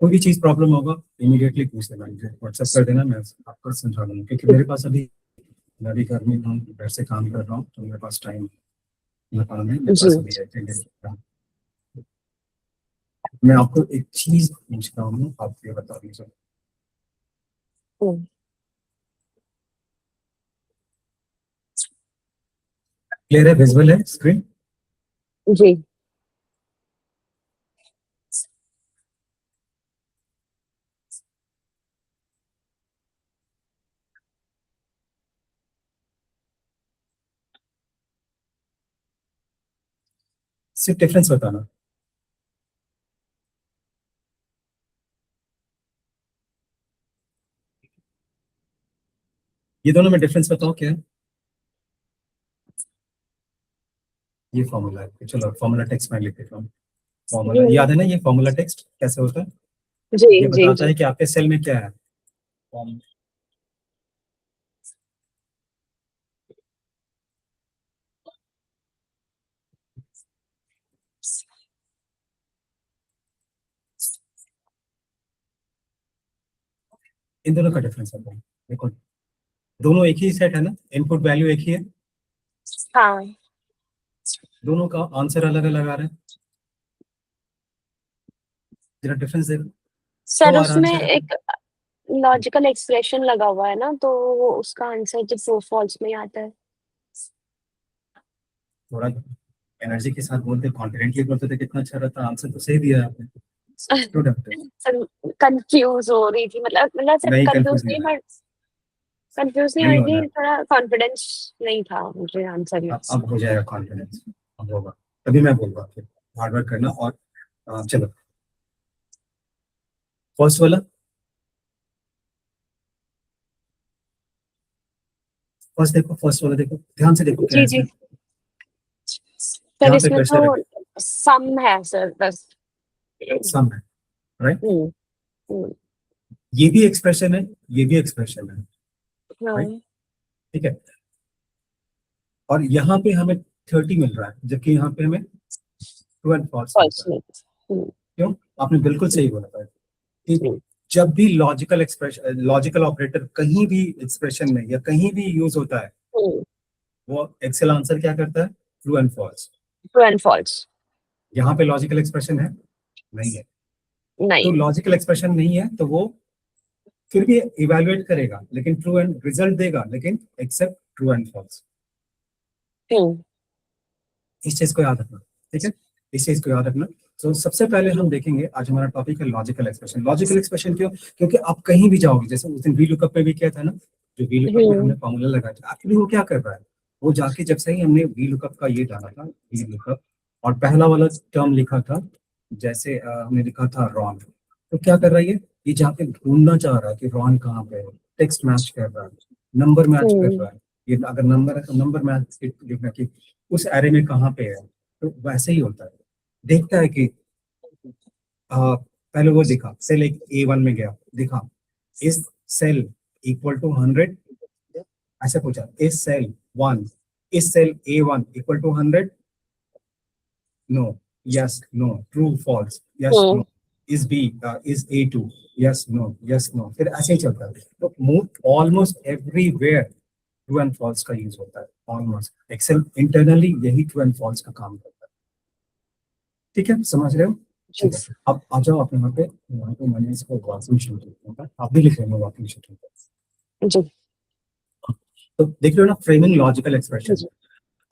कोई भी चीज प्रॉब्लम होगा इमीडिएटली पूछ लेना, मुझे व्हाट्सएप कर देना, मैं आपको समझा दूंगा, क्योंकि मेरे पास अभी मैं भी घर में हूँ, घर से काम कर रहा हूँ, तो मेरे पास टाइम काम है, मेरे जी। पास अभी मैं आपको एक चीज पूछता हूँ, आप ये बता दीजिए। हम्म, क्लियर है, विजुअल है स्क्रीन? जी। सिर्फ डिफरेंस बताना। ये दोनों में डिफरेंस बताओ क्या है। ये फॉर्मूला है, चलो फॉर्मूला टेक्स्ट में लिख देता हूँ। फॉर्मूला जी याद है ना, ये फॉर्मूला टेक्स्ट कैसे होता है? जी ये जी बताता जी। है कि आपके सेल में क्या है। इन दोनों का डिफरेंस होता है, देखो दोनों एक ही सेट है ना, इनपुट वैल्यू एक ही है, हाँ दोनों का आंसर अलग अलग आ रहा है, जरा डिफरेंस देखो। सर, क्यों आ रहा उसमें आंसर? एक लॉजिकल एक्सप्रेशन लगा हुआ है ना, तो वो उसका आंसर जो ट्रू फॉल्स में ही आता है। थोड़ा एनर्जी के साथ बोलते, कॉन्फिडेंटली बोलते थे, कितना अच्छा रहता, आंसर तो सही दिया आपने। क्यों डरते हो? सर, कंफ्यूज हो रही थी, मतलब सिर्फ नहीं कंफ्यूज कंफ्यूज नहीं नहीं, होना, बट कंफ्यूज नहीं हो नहीं रही होना। थी, थोड़ा कॉन्फिडेंस नहीं था मुझे आंसर में। अब हो जाएगा कॉन्फिडेंस, अब होगा, तभी मैं बोल रहा हूँ हार्ड वर्क करना। और चलो फर्स्ट वाला, फर्स्ट देखो, फर्स्ट वाला देखो, ध्यान से देखो क्या है जी जी। इसमें। सर, यहाँ पे इसमें प्रेशर है, तो सम है सर, बस। सम है, राइट? हम्म हम्म, ये भी एक्सप्रेशन है, ये भी एक्सप्रेशन है, राइट? हाँ। ठीक है, और यहाँ पे हमें 30 मिल रहा है, जबकि यहाँ पे हमें ट्रू एंड फॉल्स मिल फॉल्स रहा है। में। क्यों? आपने बिल्कुल सही बोला था कि हम्म, जब भी लॉजिकल एक्सप्रेशन, लॉजिकल ऑपरेटर कहीं भी एक्सप्रेशन में या कहीं भी यूज होता है, हम्म, वो एक्सेल आंसर क्या करता है? True and false. True and false. यहाँ पे लॉजिकल एक्सप्रेशन है? नहीं है। तो नहीं। लॉजिकल एक्सप्रेशन नहीं है तो वो फिर भी इवेलुएट करेगा, लेकिन ट्रू एंड रिजल्ट देगा, लेकिन एक्सेप्ट ट्रू एंड फॉल्स। हम्म इस चीज को याद रखना, ठीक है, इस चीज को याद रखना। तो सबसे पहले हम देखेंगे, आज हमारा टॉपिक है लॉजिकल एक्सप्रेशन। लॉजिकल एक्सप्रेशन क्यों? क्योंकि आप कहीं भी जाओगे, जैसे उस दिन वी लुकअप में भी किया था ना, जो वी लुकअप में हम्म हमने फॉर्मूला लगाया था, एक्चुअली वो क्या कर रहा है, वो जाके जब से ही हमने वी लुकअप का ये डाला था, वी लुकअप, और पहला वाला टर्म लिखा था, जैसे हमने लिखा था रॉन, तो क्या कर रहा है ये जाके ढूंढना चाह रहा है कि रॉन कहाँ पे है, टेक्स्ट मैच कर रहा है, नंबर मैच कर हम्म रहा है। ये अगर नंबर है तो नंबर मैच लिखना कि उस एरे में कहाँ पे है। तो वैसे ही होता है, देखता है कि पहले वो दिखा सेल एक A1 में गया, दिखा इस सेल इक्वल टू 100, ऐसे पूछा इस सेल 1, इस cell A1 equal to 100, no, yes no, true false, yes hmm no, is B, is A2, yes no, yes no, फिर ऐसे ही चलता है। तो almost everywhere true and false का यूज होता है, ऑलमोस्ट एक्सेल इंटरनली यही ट्रू एंड फॉल्स का काम करता है। ठीक है, समझ रहे हो? जी ठीक है, अब आ जाओ आप यहाँ पे मैंने इसको वॉकिंग शीट लिखा, आप भी लिख रहे हो वॉकिंग शीट पे। जी तो देख रहे हो ना, फ्रेमिंग लॉजिकल एक्सप्रेशन। जी।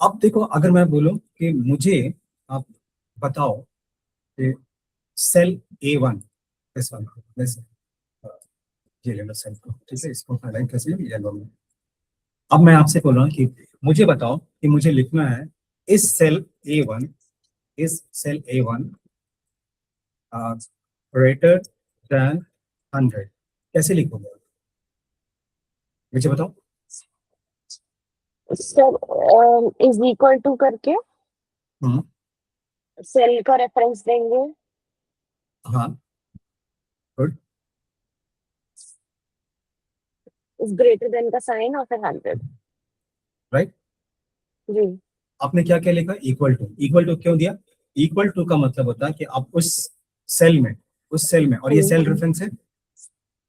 अब देखो, अगर मैं बोलूं कि मुझे आप बताओ कि cell A1, this one, this, ये ले लो सेल को, ठीक है, इसको हाईलाइट कैसे येलो में। अब मैं आपसे बोल रहा हूँ कि मुझे बताओ कि मुझे लिखना है इस सेल A1, इस सेल A1 ग्रेटर देन 100, कैसे लिखोगे मुझे बताओ। सर, इज इक्वल टू करके हम्म, सेल का रेफरेंस देंगे। हाँ, गुड, इज ग्रेटर देन का साइन और फिर 100। राइट। जी। आपने क्या क्या लिखा? इक्वल टू, इक्वल टू क्यों दिया? इक्वल टू का मतलब होता है कि आप उस सेल में उस सेल में, और ये सेल रेफरेंस है।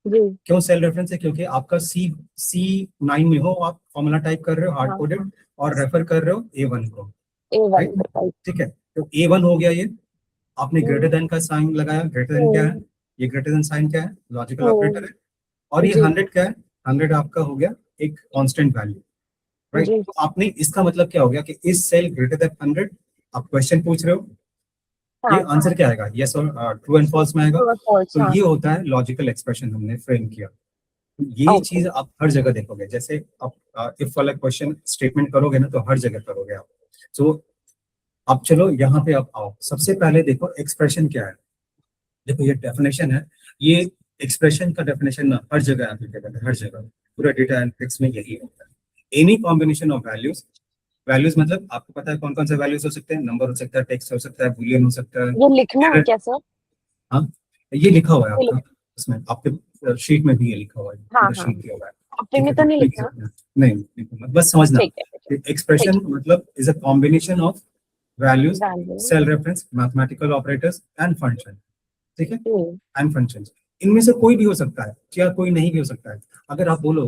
जी क्यों सेल रेफरेंस है? क्योंकि आपका C9 में हो, आप फॉर्मूला टाइप कर रहे हो हार्ड हाँ कोडेड और रेफर कर रहे हो A1 को, A1 राइट? राइट। ठीक है, तो A1 हो गया ये। आपने ग्रेटर देन का साइन लगाया, ग्रेटर देन क्या है? ये ग्रेटर देन साइन क्या है? लॉजिकल ऑपरेटर है। और ये जी 100 क्या है? 100 आपका हो गया एक कांस्टेंट वैल्यू, राइट? जी तो आपने, इसका मतलब क्या हो गया कि इस सेल ग्रेटर देन 100, आप क्वेश्चन पूछ रहे हो, ये हाँ आंसर क्या आएगा? यस और ट्रू एंड फॉल्स में आएगा। ट्रू और फॉल्स तो हाँ ये होता है लॉजिकल एक्सप्रेशन, हमने फ्रेम किया। तो ये ओके चीज आप हर जगह देखोगे, जैसे आप इफ वाला क्वेश्चन स्टेटमेंट करोगे ना, तो हर जगह करोगे आप। तो अब चलो यहाँ पे आप आओ, सबसे पहले देखो एक्सप्रेशन क्या है। देखो ये डेफिनेशन है, ये एक्सप्रेशन का डेफिनेशन ना हर जगह एप्लीकेबल है, हर जगह, पूरा डेटा एनालिटिक्स में यही होता है। Any combination of values, values मतलब आपको पता है कौन कौन से वैल्यूज हो सकते हैं? नंबर हो सकता है, टेक्स्ट हो सकता है, बूलियन हो सकता है। ये लिखना है क्या सर? हाँ, ये लिखा हुआ है ये आपका, इसमें आपके शीट में भी ये लिखा हुआ है, हाँ पूरा हाँ शीट किया हुआ है। आपने ठीक में है, तो तो नहीं लिख लिखा। सकते हैं। नहीं लिखो मत, बस समझना। ठीक है ठीक एक्सप्रेशन मतलब is a combination of values, value cell reference, mathematical operators and function. ठीक है, हम्म एंड फंक्शंस। इनमें से कोई भी हो सकता है या कोई नहीं भी हो सकता है। अगर आप बोलो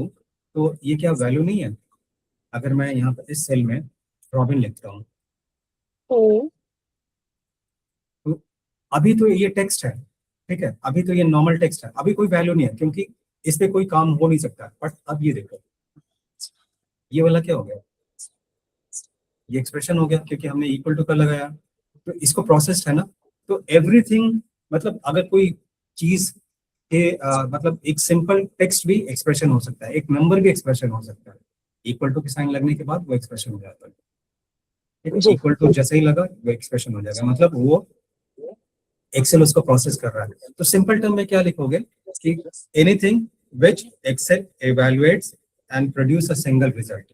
तो ये क्या वैल्यू नहीं है? अगर मैं यहाँ पर इस सेल में रॉबिन लिखता हूँ, हम्म तो अभी तो ये टेक्स्ट है, ठीक है, अभी तो ये नॉर्मल टेक्स्ट है, अभी कोई वैल्यू नहीं है क्योंकि इस पे कोई काम हो नहीं सकता। बट अब ये देखो, ये वाला क्या हो गया? ये एक्सप्रेशन हो गया क्योंकि हमने इक्वल टू का लगाया, तो इसको प्रोसेस्ड है ना। तो एवरीथिंग, मतलब अगर कोई चीज के मतलब एक सिंपल टेक्स्ट भी एक्सप्रेशन हो सकता है, एक नंबर भी एक्सप्रेशन हो सकता है। इक्वल टू के साइन लगने के बाद वो एक्सप्रेशन हो जाता है। ठीक है, जी इक्वल टू जैसे ही लगा वो एक्सप्रेशन हो जाएगा, मतलब वो एक्सेल उसको प्रोसेस कर रहा है। तो सिंपल टर्म में क्या लिखोगे कि anything which Excel evaluates and produce a single result,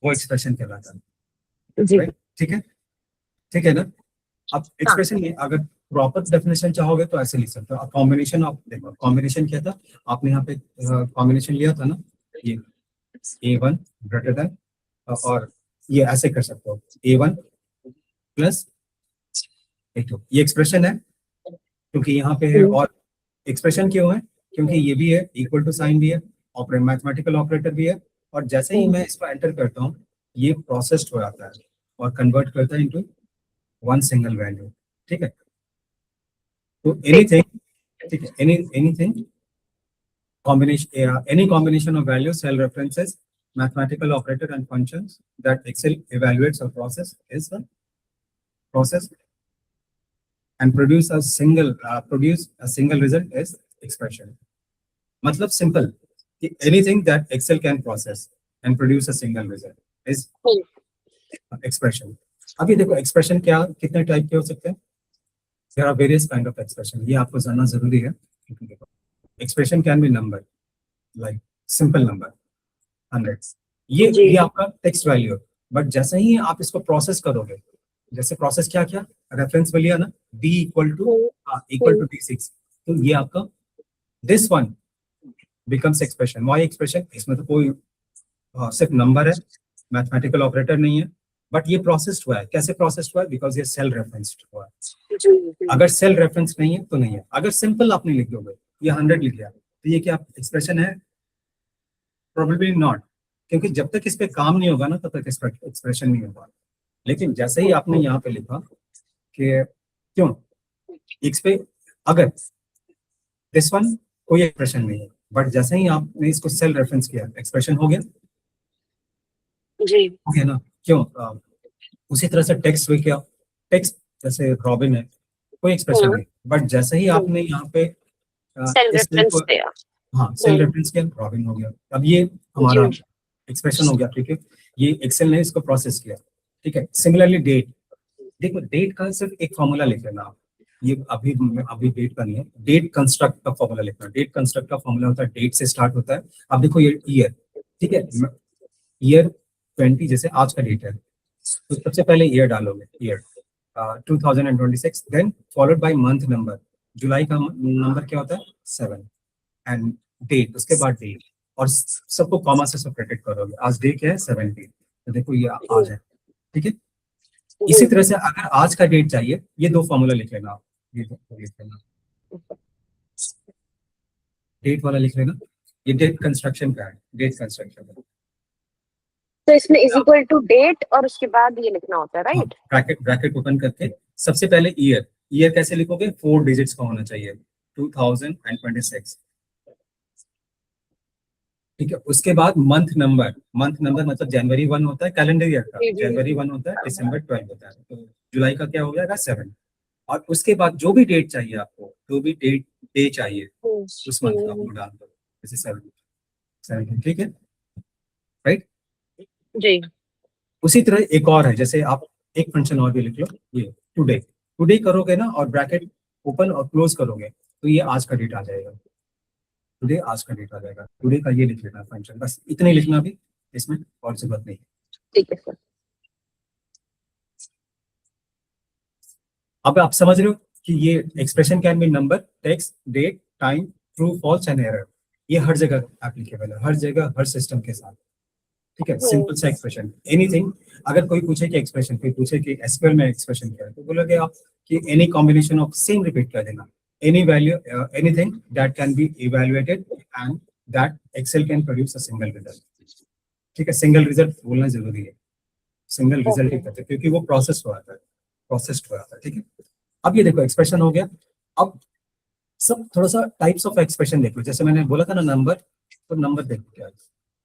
वो एक्सप्रेशन कहलाता है, जी राइट? ठीक है ना। अब हाँ एक्सप्रेशन में अगर प्रॉपर डेफिनेशन चाहोगे तो ऐसे लिख सकते हो। अब कॉम्बिनेशन, आप देखो कॉम्बिनेशन क्या था, आपने यहाँ पे कॉम्बिनेशन लिया था ना, ये A1 ग्रेटर देन, और ये ऐसे कर सकते हो A1 प्लस A2, ये एक्सप्रेशन है क्योंकि यहाँ पे है। हम्म और एक्सप्रेशन क्यों है? क्योंकि ये भी है, इक्वल टू साइन भी है, ऑपरेटर मैथमेटिकल ऑपरेटर भी है। और जैसे ही हम्म, मैं इसको एंटर करता हूँ, ये प्रोसेस्ड हो जाता है और कन्वर्ट करता है इनटू वन सिंगल वैल्यू। ठीक है, तो ठीक एनीथिंग, ठीक है, anything combination, any combination of values, cell references, mathematical operator and functions that Excel evaluates or process and produce a single result is expression. मतलब simple कि anything that Excel can process and produce a single result is hmm, expression. अभी देखो expression क्या कितने type के हो सकते हैं? There are various kind of expression, ये आपको जानना जरूरी है क्योंकि देखो expression can be number like simple number 100, जी ये आपका टेक्स्ट वैल्यू है। बट जैसे ही आप इसको प्रोसेस करोगे, जैसे प्रोसेस क्या क्या रेफरेंस में लिया ना, d hmm equal to d6, तो ये आपका this one becomes expression. Why expression? इसमें तो कोई सिर्फ नंबर है, मैथमेटिकल ऑपरेटर नहीं है, बट ये प्रोसेस्ड हुआ है। कैसे प्रोसेस्ड हुआ है? बिकॉज ये सेल रेफरेंस्ड हुआ है। जी अगर सेल रेफरेंस नहीं है तो नहीं है। अगर सिंपल आपने लिख दोगे, ये 100 लिख दिया, तो ये क्या एक्सप्रेशन है? प्रोबेबली नॉट, क्योंकि जब तक इस पे काम नहीं होगा ना तब तक एक्सप्रेशन नहीं होगा। लेकिन जैसे ही आपने यहाँ पे लिखा कि क्यों इस पे, अगर दिस वन कोई एक्सप्रेशन नहीं है, बट जैसे ही आपने इसको सेल रेफरेंस किया, एक्सप्रेशन हो गया, जी हो गया ना। क्यों? उसी तरह से टेक्स्ट भी क्या, टेक्स्ट जैसे रॉबिन है, कोई एक्सप्रेशन नहीं, बट जैसे ही आपने यहाँ पे सेल इस सेल को, रेफरेंस पे हाँ, सेल रेफरेंस किया, रॉबिन हो गया। अब ये हमारा जी एक्सप्रेशन हो गया। ठीक है, ये एक्सेल ने इसको प्रोसेस किया। ठीक है, सिमिलरली डेट, देखो डेट का सिर्फ एक फॉर्मूला लिख लेना आप। ये अभी डेट का नहीं है, डेट कंस्ट्रक्ट का फॉर्मूला लिखना। डेट कंस्ट्रक्ट का फॉर्मूला होता है, डेट से स्टार्ट होता है। अब देखो ये ईयर, ठीक है, ईयर 20 जैसे आज का डेट है, तो सबसे पहले ईयर डालोगे, year 2026, then followed by month number. जुलाई का नंबर क्या होता है? 7, एंड डेट, उसके बाद डेट, और सबको कॉमा से सेपरेटेड करोगे। आज डे क्या है? 17, तो देखो ये आज है। ठीक है, जी इसी तरह से अगर आज का डेट चाहिए, ये दो फॉर्मूला लिख लेना आप। ये लिख लेना, डेट वाला लिख लेना, ये डेट कंस्ट्रक्शन का है, डेट कंस्ट्रक्शन का। तो इसमें इज इक्वल टू डेट और उसके बाद ये लिखना होता है, हाँ, राइट? ब्रैकेट ब्रैकेट ओपन करके सबसे पहले ईयर, ईयर कैसे लिखोगे, 4 डिजिट्स का होना चाहिए, 2026, ठीक है। उसके बाद मंथ नंबर, मंथ नंबर मतलब जनवरी 1 होता है कैलेंडर ईयर का, जी जी जनवरी 1 होता है, दिसंबर 12 होता है, तो जुलाई का क्या हो जाएगा 7। और उसके बाद जो भी डेट चाहिए आपको, जो भी डेट डे चाहिए उस मंथ का वो डाल दो, जैसे 7, ठीक है, राइट। जी उसी तरह एक और है, जैसे आप एक फंक्शन और भी लिख लो, ये टुडे, टुडे करोगे ना और ब्रैकेट ओपन और क्लोज करोगे तो ये आज का डेट आ जाएगा, टुडे आज का डेट आ जाएगा, टुडे का ये लिख लेना फंक्शन, बस इतने लिखना भी, इसमें और जरूरत नहीं है। ठीक है सर। अब आप समझ रहे हो कि ये expression can be number, text, date, time, true, false and error, ये हर जगह एप्लीकेबल है, हर जगह हर सिस्टम के साथ, ठीक है। सिंपल सा एक्सप्रेशन, एनीथिंग। अगर कोई पूछे कि एक्सप्रेशन, कोई पूछे कि एसक्यूएल में एक्सप्रेशन क्या है, तो बोलोगे आप कि any combination of same, repeat कर देना, any value, anything that can be evaluated and that Excel can produce a single result, ठीक है। सिंगल रिजल्ट बोलना जरूरी है, सिंगल रिजल्ट ही ओके। कहते हैं क्योंकि वो प्रोसेस हुआ था, प्रोसेस्ड हुआ था, ठीक है। अब ये देखो एक्सप्रेशन हो गया। अब सब थोड़ा सा टाइप्स ऑफ एक्सप्रेशन देखो, जैसे मैंने बोला था ना नंबर, तो नंबर देखो क्या है,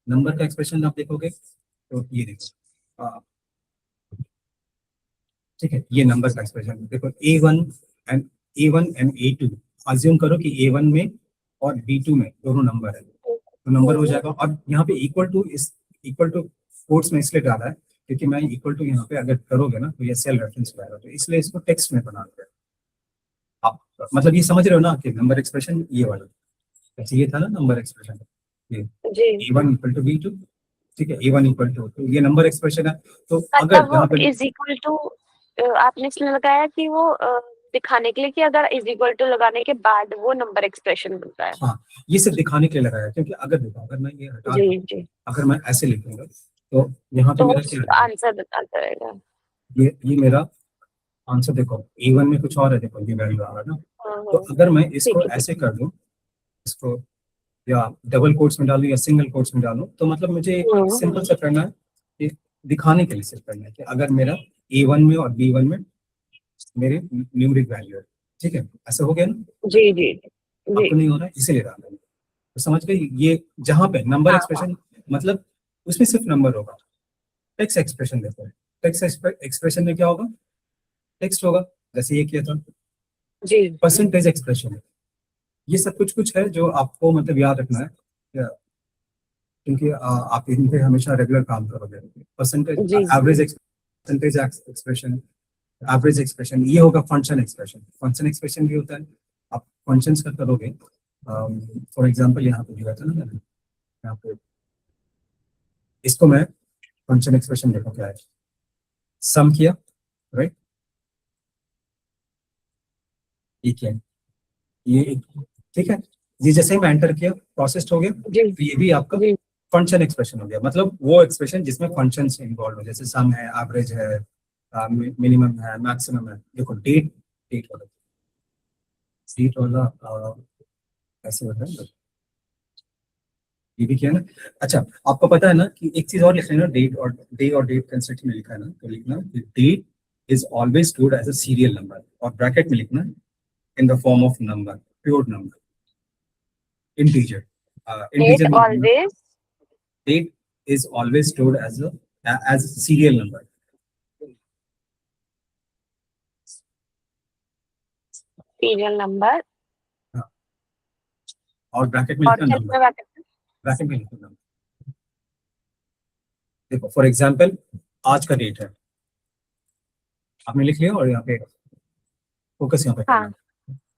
नंबर का एक्सप्रेशन आप देखोगे तो ये देखो, ठीक है, ये नंबर का एक्सप्रेशन देखो, A one and A two, assume करो कि ए वन में और बी टू में दोनों नंबर है, तो नंबर हो जाएगा। और यहाँ पे इक्वल टू, इस इक्वल टू कोट्स में इसलिए डाला है क्योंकि मैं इक्वल टू यहाँ पे अगर करोगे ना तो ये सेल रेफरेंस हो जाएगा, तो इसलिए इसको टेक्स्ट में बना दिया। आप मतलब ये समझ रहे हो ना कि नंबर एक्सप्रेशन ये वाला, ऐसे ये था ना नंबर एक्सप्रेशन, ये जी A one equal to B two, ठीक है, ए वन इक्वल टू, तो ये नंबर एक्सप्रेशन है। तो अगर मतलब वो यहाँ पे इज इक्वल टू आपने इसलिए लगाया कि वो दिखाने के लिए कि अगर इज इक्वल टू लगाने के बाद वो नंबर एक्सप्रेशन बनता है। हाँ, ये सिर्फ दिखाने के लिए लगाया है, क्योंकि अगर देखो अगर मैं ये हटा दूं, जी जी। अगर मैं ऐसे लिखूंगा तो यहाँ पे तो मेरा क्या रहेगा, आंसर बताता रहेगा। ये मेरा आंसर देखो, ए वन में कुछ और है, देखो ये वैल्यू आ रहा है ना। तो हाँ, अगर मैं ठीक इसको है ठीक ऐसे कर दूं, इसको या डबल कोट्स में डालूं या सिंगल कोट्स में डालूं, तो मतलब मुझे है। सिंपल सा करना है कि दिखाने के लिए सिर्फ करना है कि अगर मेरा ए वन में और बी वन में मेरे न्यूमरिक वैल्यू है, ठीक है, ऐसा हो गया ना। जी जी जी। आपको नहीं हो रहा है इसीलिए डाल, तो समझ गए ये, जहां पे नंबर हाँ हाँ। एक्सप्रेशन मतलब उसमें सिर्फ नंबर होगा। टेक्स्ट एक्सप्रेशन देखो, टेक्स्ट एक्सप्रेशन में क्या होगा, टेक्स्ट होगा, जैसे ये किया था। जी परसेंटेज एक्सप्रेशन है, ये सब कुछ कुछ है जो आपको मतलब याद रखना है, क्योंकि आप इन पे हमेशा रेगुलर काम करोगे। परसेंटेज, जी average percentage expression, average expression, ये होगा फंक्शन एक्सप्रेशन, फंक्शन एक्सप्रेशन भी होता है। आप फंक्शंस का करोगे, फॉर एग्जांपल यहाँ पे दिया था ना मैंने, यहाँ पे इसको मैं फंक्शन एक्सप्रेशन देखो क्या है, सम किया, राइट, ये क्या है, ये ठीक है, ये जैसे ही मैं एंटर किया प्रोसेस्ड हो गया, जी तो ये भी आपका जी। फंक्शन एक्सप्रेशन हो गया, मतलब वो एक्सप्रेशन जिसमें फंक्शंस इन्वॉल्व हो, जैसे सम है, एवरेज है, मिनिमम है, मैक्सिमम है। देखो डेट, वाला, डेट वाला ऐसे होता है, ये भी किया ना। अच्छा, आपको पता है ना कि एक चीज और लिखना है ना, डे और डेट कंसेप्ट में लिखा है ना, तो लिखना कि date is always stored as a serial number, और ब्रैकेट में लिखना in the form of number, pure number, integer, date integer में लिखना, always date is always stored as serial number, serial number. और ब्रैकेट में और लिखना क्या नंबर, लिखना है bracket में? ब्रैकेट में लिखना नंबर। देखो फॉर एग्जाम्पल आज का डेट है, आपने लिख लिया, और यहाँ पे फोकस यहाँ पे करना, हाँ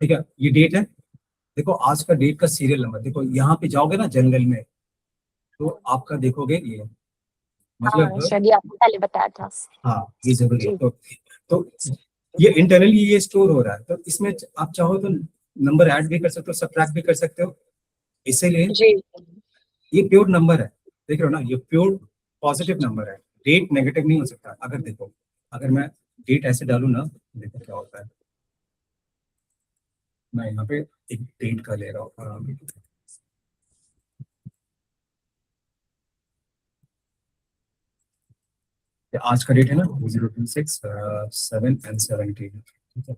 ठीक है, ये डेट है। देखो आज का डेट का सीरियल नंबर, देखो यहाँ पे जाओगे ना जनरल में, तो आपका देखोगे ये, हाँ, मतलब शायद ये आपने पहले बताया था। हाँ ये जरूरी है, जी तो ये इंटरनली ये स्टोर हो रहा है, तो इसमें आप चाहो तो नंबर ऐड भी कर सकते हो, सब्ट्रैक्ट भी कर सकते हो, इसीलिए जी ये प्योर नंबर है, देख रहे हो ना, ये प्योर पॉजिटिव नंबर है, डेट नेगेटिव नहीं हो सकता। अगर देखो, अगर मैं डेट ऐसे डालू ना, देखो क्या होता है, मैं यहाँ पे एक डेट का ले रहा हूँ। आज का डेट है ना 2026/7/17। ठीक है,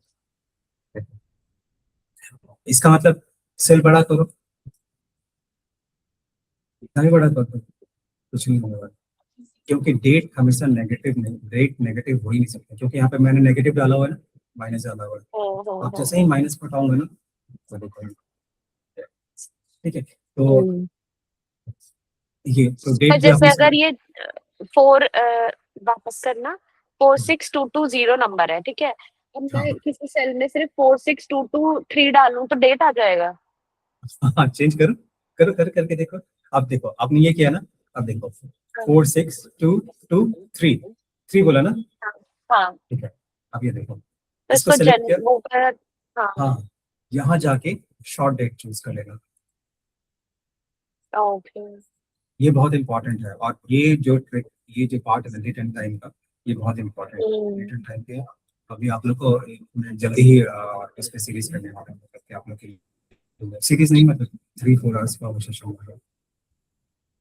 इसका मतलब सेल बड़ा करो, इतना भी बड़ा करो, कुछ नहीं होगा, क्योंकि डेट हमेशा नेगेटिव नहीं, डेट नेगेटिव हो ही नहीं सकता, क्योंकि यहाँ पे मैंने नेगेटिव डाला हुआ है ना, माइनस डाला हुआ है। अब जैसे ही माइनस पटाऊंगा ना तो देखो, ठीक है, तो हम्म। ये तो तो डेट भी जैसे आपने अगर ये 4 वापस करना 46220 नंबर है, ठीक है। अब हाँ मैं किसी सेल में सिर्फ 46223 डालूं तो डेट आ जाएगा। हाँ चेंज करो, करो करो करके देखो। अब देखो आपने ये किया ना, अब देखो 46223, थ्री बोला ना, हाँ हाँ, ठीक है। अब ये देखो, तो इसको इसको सेलेक्ट जन किया, वो कर, हाँ। हाँ, यहाँ जाके शॉर्ट डेट चूज कर लेना। ओके। ये बहुत इंपॉर्टेंट है, और ये जो ट्रिक, ये जो पार्ट है रिटर्न टाइम का, ये बहुत इंपॉर्टेंट है रिटर्न टाइम के। अभी आप लोग को जल्दी ही इस पे सीरीज करने वाला हूं, मतलब कि आप लोग की सीरीज नहीं, मतलब 3-4 आवर्स का सेशन होगा।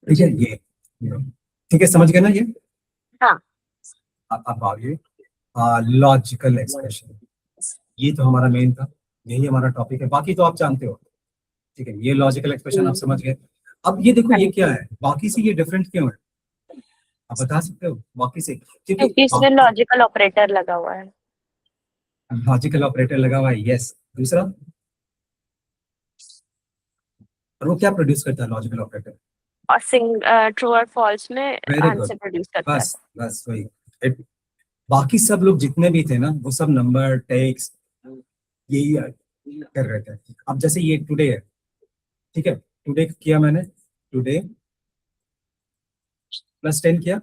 ठीक है, ये ठीक है, समझ गए ना ये। हाँ। अब आगे लॉजिकल एक्सप्रेशन, ये तो हमारा मेन था, यही हमारा टॉपिक है, बाकी तो आप जानते हो। ठीक है, ये लॉजिकल एक्सप्रेशन आप समझ गए। अब ये देखो, ये क्या है, बाकी से ये डिफरेंट क्यों है, आप बता सकते हो बाकी से, क्योंकि क्योंकि इसमें लॉजिकल ऑपरेटर लगा हुआ है। लॉजिकल ऑपरेटर लगा हुआ है, यस। दूसरा, और वो क्या प्रोड्यूस करता है लॉजिकल ऑपरेटर? और ट्रू और फॉल्स में वेरी गुड, आंसर प्रोड्यूस करता है। बस बस वही। बाकी सब लोग जितने भी थे ना, वो सब नंबर टेक्स्ट यही कर रहे थे। अब जैसे ये टुडे है, ठीक है, टुडे किया मैंने, टुडे +10 किया,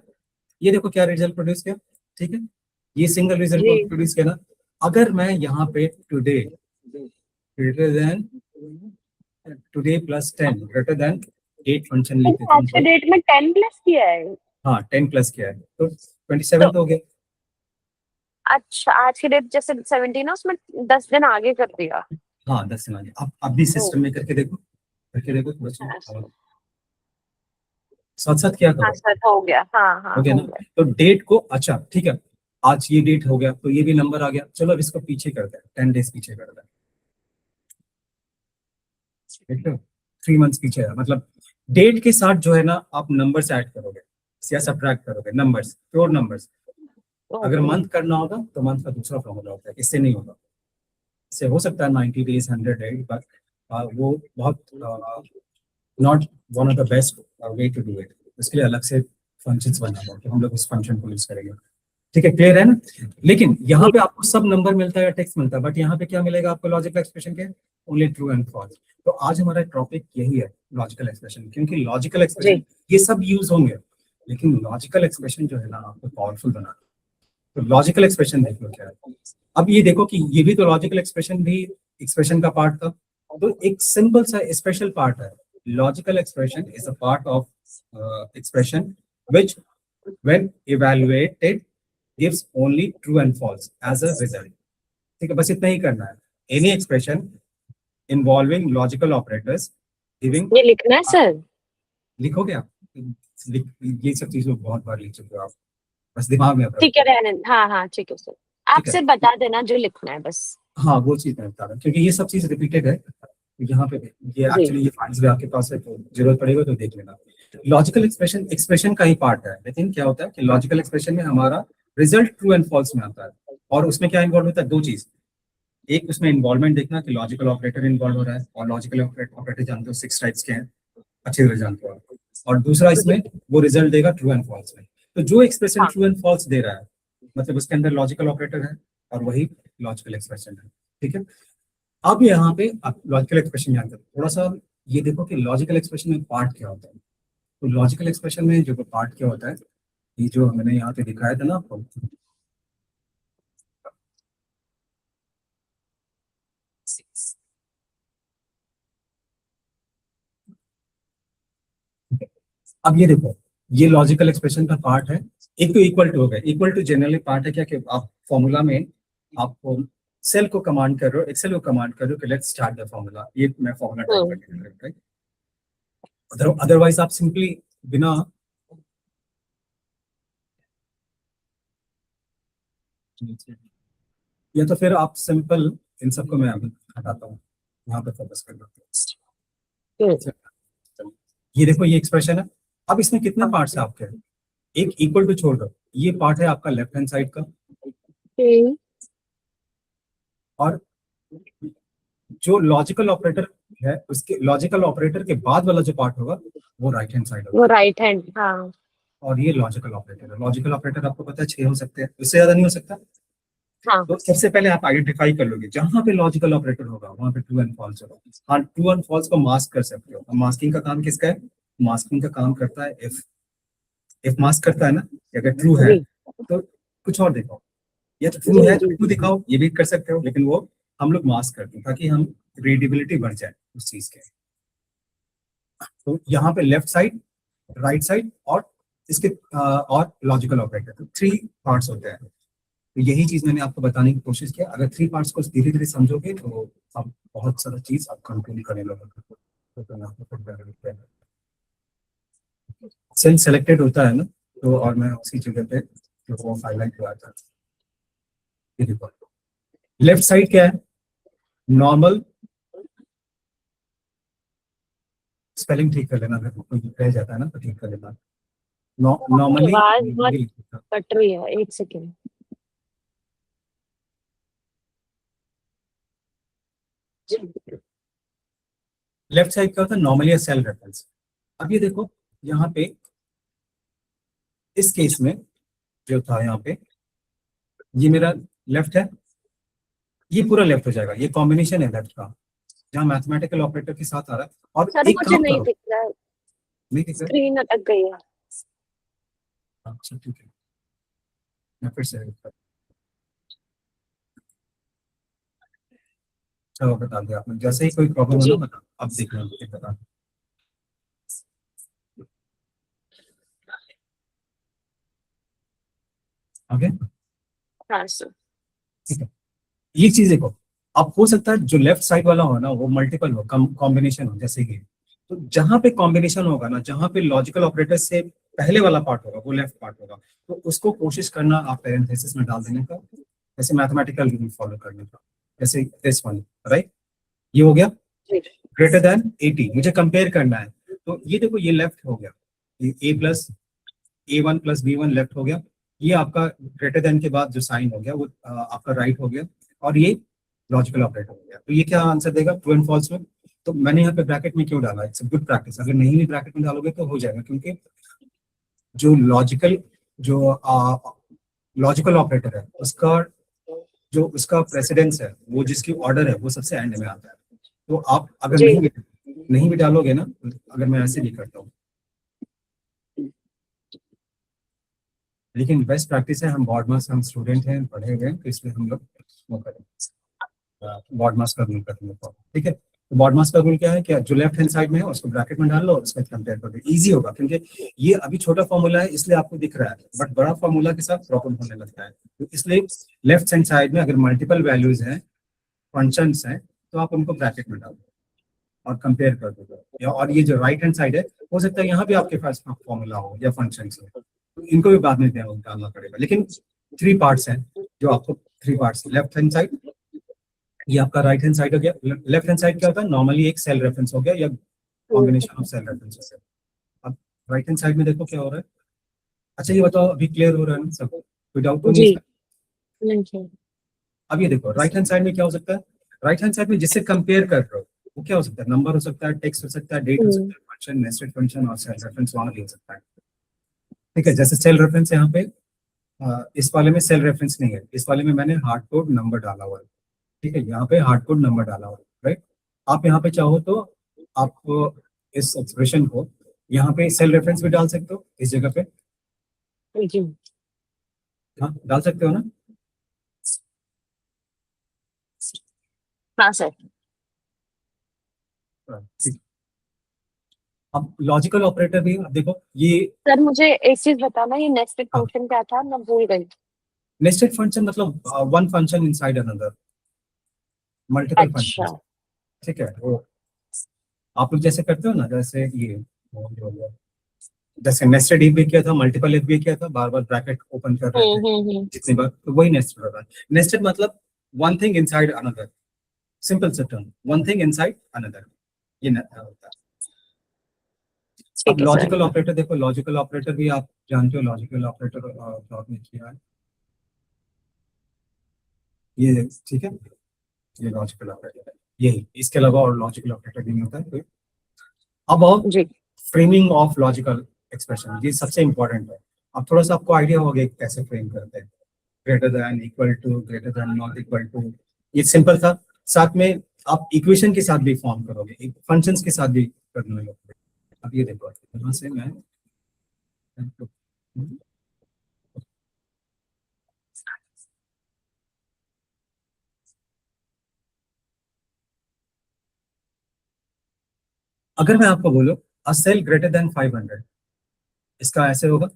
ये देखो क्या रिजल्ट प्रोड्यूस किया। ठीक है, ये सिंगल रिजल्ट जी। प्रोड्यूस किया ना। अगर मैं यहाँ पे today greater than, today +10 greater than 8 function लिख देता आज हूँ के तो, डेट में 10 प्लस किया है। हाँ 10 प्लस किया है तो तो 27 हो गया। अच्छा, आज की डेट जैसे 17 है, उसमें 10 दिन आगे कर दिया। हाँ 10 से आगे। अब भी ओ, सिस्टम में करके देखो थोड़ा सा, हाँ और साथ साथ क्या हाँ, करो, सर हो गया, हाँ हाँ हो गया हो ना। गया। तो डेट को, अच्छा ठीक है, आज ये डेट हो गया तो ये भी नंबर आ गया, चलो अब इसको पीछे करते हैं, 10 डेज पीछे करते हैं, देख लो, 3 मंथ्स पीछे है, मतलब डेट के साथ जो है ना आप नंबर्स ऐड करोगे या सब्ट्रैक्ट करोगे, नंबर्स, प्योर नंबर्स। अगर ओके। मंथ करना होगा तो मंथ का दूसरा फॉर्मूला होता है, इससे नहीं होगा। इससे हो सकता है 90 डेज, 100 डेज, बट वो बहुत not one of the best way to do it. उसके लिए अलग से फंक्शंस बनाना होगा, तो हम लोग उस फंक्शन को यूज करेंगे। ठीक है, क्लियर है ना। लेकिन यहाँ जी। पे आपको सब नंबर मिलता है या टेक्स्ट मिलता है, बट यहाँ पे क्या मिलेगा आपको लॉजिकल एक्सप्रेशन के, ओनली ट्रू एंड फॉल्स। तो आज हमारा टॉपिक यही है, लॉजिकल एक्सप्रेशन, क्योंकि लॉजिकल एक्सप्रेशन जी। ये सब यूज होंगे, लेकिन लॉजिकल एक्सप्रेशन जो है ना आपको पावरफुल बनाना। तो लॉजिकल एक्सप्रेशन देख लो क्या है। अब ये देखो कि ये भी तो लॉजिकल एक्सप्रेशन भी एक्सप्रेशन का पार्ट था, तो एक सिंपल सा स्पेशल पार्ट है। Logical expression is a part of expression which when evaluated gives only true and false as a result। ठीक है, बस इतना ही करना है। Any expression involving logical operators giving, ये लिखना है सर। लिखोगे आप, ये सब चीजें बहुत बार लिख चुके हो आप, बस दिमाग में अब ठीक है, रखो। रहने, हाँ हाँ ठीक है सर। आप ठीक है, सिर्फ बता देना जो लिखना है बस। हाँ वो चीज मैं बता रहा हूँ, क्योंकि ये सब चीज रिपीटेड है यहाँ पे भी। ये जी। एक्चुअली ये फाइल्स भी आपके पास है, तो जरूरत पड़ेगा तो देख लेना। लॉजिकल एक्सप्रेशन एक्सप्रेशन का ही पार्ट है, लेकिन क्या होता है कि लॉजिकल एक्सप्रेशन में हमारा रिजल्ट ट्रू एंड फॉल्स में आता है, और उसमें क्या इन्वॉल्व होता है, दो चीज। एक, उसमें इन्वॉल्वमेंट देखना कि लॉजिकल ऑपरेटर इन्वॉल्व हो रहा है, और लॉजिकल ऑपरेटर जानते हो 6 टाइप्स के हैं, अच्छी तरह जानते हो आप। और दूसरा, जी। इसमें वो रिजल्ट देगा ट्रू एंड फॉल्स में। तो जो एक्सप्रेशन हाँ। ट्रू एंड फॉल्स दे रहा है, मतलब उसके अंदर लॉजिकल ऑपरेटर है, और वही लॉजिकल एक्सप्रेशन है। ठीक है, अब यहाँ पे आप लॉजिकल एक्सप्रेशन जानते हो थोड़ा सा, ये देखो कि लॉजिकल एक्सप्रेशन में पार्ट क्या होता है। तो लॉजिकल एक्सप्रेशन में जो पार्ट क्या होता है, ये जो मैंने यहाँ पे दिखाया था ना आपको, अब ये देखो, ये लॉजिकल एक्सप्रेशन का पार्ट है। एक तो इक्वल टू हो गया, इक्वल टू जनरली पार्ट है क्या कि आप फॉर्मूला में आपको सेल को कमांड कर रहे हो, एक्सेल को कमांड कर रहे हो कि लेट्स स्टार्ट द फॉर्मूला, ये मैं फॉर्मूला टाइप करके, राइट। अदरवाइज आप सिंपली बिना या तो फिर आप सिंपल इन सबको मैं अभी हटाता हूँ, यहाँ पे फोकस कर लेते हैं। ये देखो ये एक्सप्रेशन है। अब इसमें कितने पार्ट्स है आपके, एक इक्वल टू छोड़ दो, ये पार्ट है आपका लेफ्ट हैंड साइड का, और जो लॉजिकल ऑपरेटर है उसके लॉजिकल ऑपरेटर के बाद वाला जो पार्ट होगा वो राइट हैंड साइड होगा। वो राइट हैंड, हाँ। और ये लॉजिकल ऑपरेटर है। लॉजिकल ऑपरेटर आपको पता है 6 हो सकते हैं, इससे ज्यादा नहीं हो सकता। हाँ। तो सबसे पहले आप आइडेंटिफाई कर लोगे जहां पे लॉजिकल ऑपरेटर होगा वहां पे ट्रू एंड फॉल्स होगा। हाँ, ट्रू एंड फॉल्स को मास्क कर सकते हो। मास्किंग का काम किसका है? मास्किंग का काम करता है इफ मास्क करता है ना, कि अगर ट्रू है तो कुछ और दिखाओ, या तो ट्रू है तो ट्रू दिखाओ, ये भी कर सकते हो, लेकिन वो हम लोग मास्क करते हैं ताकि हम रीडेबिलिटी बढ़ जाए उस चीज के। तो यहाँ पे लेफ्ट साइड, राइट साइड और इसके और लॉजिकल ऑपरेटर, तो 3 पार्ट्स होते हैं। तो यही चीज मैंने आपको बताने की कोशिश किया। अगर 3 पार्ट्स को धीरे धीरे समझोगे तो आप बहुत सारा चीज आप कंट्रोल करने लगोगे। सेल सेलेक्टेड होता है ना, तो और मैं उसी जगह पे जो वो हाईलाइट हुआ था, ये देखो लेफ्ट साइड क्या है, नॉर्मल। स्पेलिंग ठीक कर लेना, अगर कोई रह जाता है ना तो ठीक कर लेना। नॉर्मली आवाज कट रही है, 1 सेकेंड। लेफ्ट साइड का होता है नॉर्मली सेल रेफरेंस। अब ये देखो यहाँ पे इस केस में जो था यहाँ पे, ये मेरा लेफ्ट है, ये पूरा लेफ्ट हो जाएगा, ये कॉम्बिनेशन है लेफ्ट का जहाँ मैथमेटिकल ऑपरेटर के साथ आ रहा है। और सर एक मुझे काम नहीं करो, दिख रहा है, नहीं दिख रहा है? स्क्रीन अटक गई है। अच्छा ठीक है, मैं फिर से चलो बता दिया आपने। जैसे ही कोई प्रॉब्लम हो ना बता, अब देख लो बता। ओके हाँ सर। ठीक है, ये चीज देखो, अब हो सकता है जो लेफ्ट साइड वाला हो ना वो मल्टीपल हो, कॉम्बिनेशन हो, जैसे कि तो जहां पे कॉम्बिनेशन होगा ना, जहां पे लॉजिकल ऑपरेटर से पहले वाला पार्ट होगा वो लेफ्ट पार्ट होगा, तो उसको कोशिश करना आप पेरेंथेसिस में डाल देने का, जैसे मैथमेटिकल रूल फॉलो करने का, जैसे दिस वन, राइट। ये हो गया ग्रेटर देन 80, मुझे कंपेयर करना है। तो ये देखो ये लेफ्ट हो गया, ये A+A1+B1 लेफ्ट हो गया। ये आपका ग्रेटर देन के बाद जो साइन हो गया वो आपका राइट हो गया, और ये लॉजिकल ऑपरेटर हो गया। तो ये क्या आंसर देगा ट्रू एंड फॉल्स में? तो मैंने यहाँ पे ब्रैकेट में क्यों डाला, इट्स अ गुड प्रैक्टिस। अगर नहीं भी ब्रैकेट में डालोगे तो हो जाएगा, क्योंकि जो लॉजिकल ऑपरेटर है उसका जो उसका प्रेसिडेंस है, वो जिसकी ऑर्डर है वो सबसे एंड में आता है। तो आप अगर नहीं भी डालोगे ना, अगर मैं ऐसे भी करता हूँ, लेकिन बेस्ट प्रैक्टिस है, हम बॉड मास, हम स्टूडेंट हैं, पढ़े हुए हैं, तो इसलिए हम लोग वो करें बॉड मास का रूल करेंगे। ठीक है, तो बॉड मास का रूल क्या है, क्या जो लेफ्ट हैंड साइड में है उसको ब्रैकेट में डाल लो और उसका कंपेयर कर दो, इजी होगा। क्योंकि ये अभी छोटा फॉर्मूला है इसलिए आपको दिख रहा है, बट बड़ा फॉर्मूला के साथ प्रॉब्लम होने लगता है। तो इसलिए लेफ्ट हैंड साइड में अगर मल्टीपल वैल्यूज हैं, फंक्शंस हैं, तो आप उनको ब्रैकेट में डाल दो और कंपेयर कर दो। और ये जो राइट हैंड साइड है, हो सकता है यहाँ भी आपके पास फॉर्मूला हो या फंक्शन हो, तो इनको भी बाद में डालना पड़ेगा। लेकिन 3 पार्ट्स हैं जो आपको, 3 पार्ट्स, लेफ्ट हैंड साइड, ये आपका राइट हैंड साइड हो गया। लेफ्ट हैंड साइड क्या होता है, नॉर्मली एक सेल रेफरेंस हो गया या कॉम्बिनेशन ऑफ सेल रेफरेंस हो गया। अब राइट हैंड साइड में देखो क्या हो रहा है। अच्छा ये बताओ अभी क्लियर हो रहा है ना सबको, कोई डाउट तो नहीं है? अब ये देखो राइट हैंड साइड में क्या हो सकता है, राइट हैंड साइड में जिससे कंपेयर कर रहे हो वो क्या हो सकता है, नंबर हो सकता है, टेक्स्ट हो सकता है, डेट हो सकता है, फंक्शन, नेस्टेड फंक्शन और सेल रेफरेंस वहां भी हो सकता है। ठीक है, जैसे सेल रेफरेंस यहाँ पे इस वाले में सेल रेफरेंस नहीं है, इस वाले में मैंने हार्ड कोड नंबर डाला हुआ है। ठीक है, यहाँ पे हार्ड कोड नंबर डाला हुआ है, राइट। आप यहाँ पे चाहो तो आप इस एक्सप्रेशन को यहाँ पे सेल रेफरेंस भी डाल सकते हो इस जगह पे, हाँ डाल सकते हो ना। हाँ सर। ठीक, अब लॉजिकल ऑपरेटर भी अब देखो ये। सर मुझे एक चीज बताना, ये नेस्टेड फंक्शन क्या था, मैं भूल गई। नेस्टेड फंक्शन मतलब one function inside another, multiple अच्छा। फंक्शंस, ठीक है। वो आप लोग जैसे करते हो ना, जैसे ये वो जो हो गया, जैसे नेस्टेड इफ भी किया था, मल्टीपल इफ भी किया था, बार बार ब्रैकेट ओपन कर रहे थे हम्म। जितनी बार, तो वही नेस्टेड होता है। नेस्टेड मतलब one thing inside another, simple सा term, one thing inside another, ये होता है। अब ठीक है सर। लॉजिकल ऑपरेटर देखो, लॉजिकल ऑपरेटर भी आप जानते हो, लॉजिकल ऑपरेटर आपने किया है ये, ठीक है। ये लॉजिकल ऑपरेटर है, यही, इसके अलावा और लॉजिकल ऑपरेटर भी नहीं होता है कोई। अब और जी। फ्रेमिंग ऑफ लॉजिकल एक्सप्रेशन, ये सबसे इंपॉर्टेंट है। अब थोड़ा सा आपको आइडिया हो गया कि कैसे फ्रेम करते हैं, greater than, equal to, greater than, not equal to, ये सिंपल था। साथ में आप इक्वेशन के साथ भी फॉर्म करोगे, फंक्शंस के साथ भी करने लगोगे। अब ये देखो, यहाँ से मैं अगर मैं आपको बोलूं अ सेल ग्रेटर देन 500, इसका ऐसे होगा,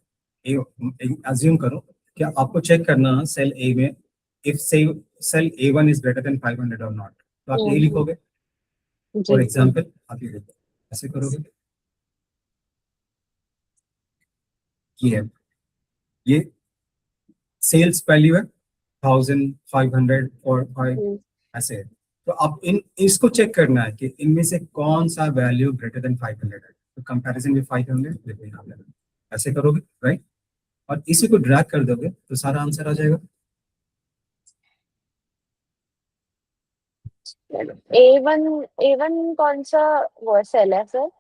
अज्यूम करो कि आपको चेक करना है सेल ए में, if cell A1 is greater than 500 और नॉट, तो आप यही हम्म। लिखोगे। जी। फॉर एग्जाम्पल आप ये देखो, ऐसे करोगे, ये है, ये सेल्स वैल्यू है 1500 और 5, हम्म। ऐसे है। तो आप इन इसको चेक करना है कि इनमें से कौन सा वैल्यू ग्रेटर देन 500 है, तो कंपैरिजन में 500 देखो यहाँ पे, ऐसे करोगे राइट, और इसी को ड्रैग कर दोगे तो सारा आंसर आ जाएगा। A1 कौन सा वो सेल है सर?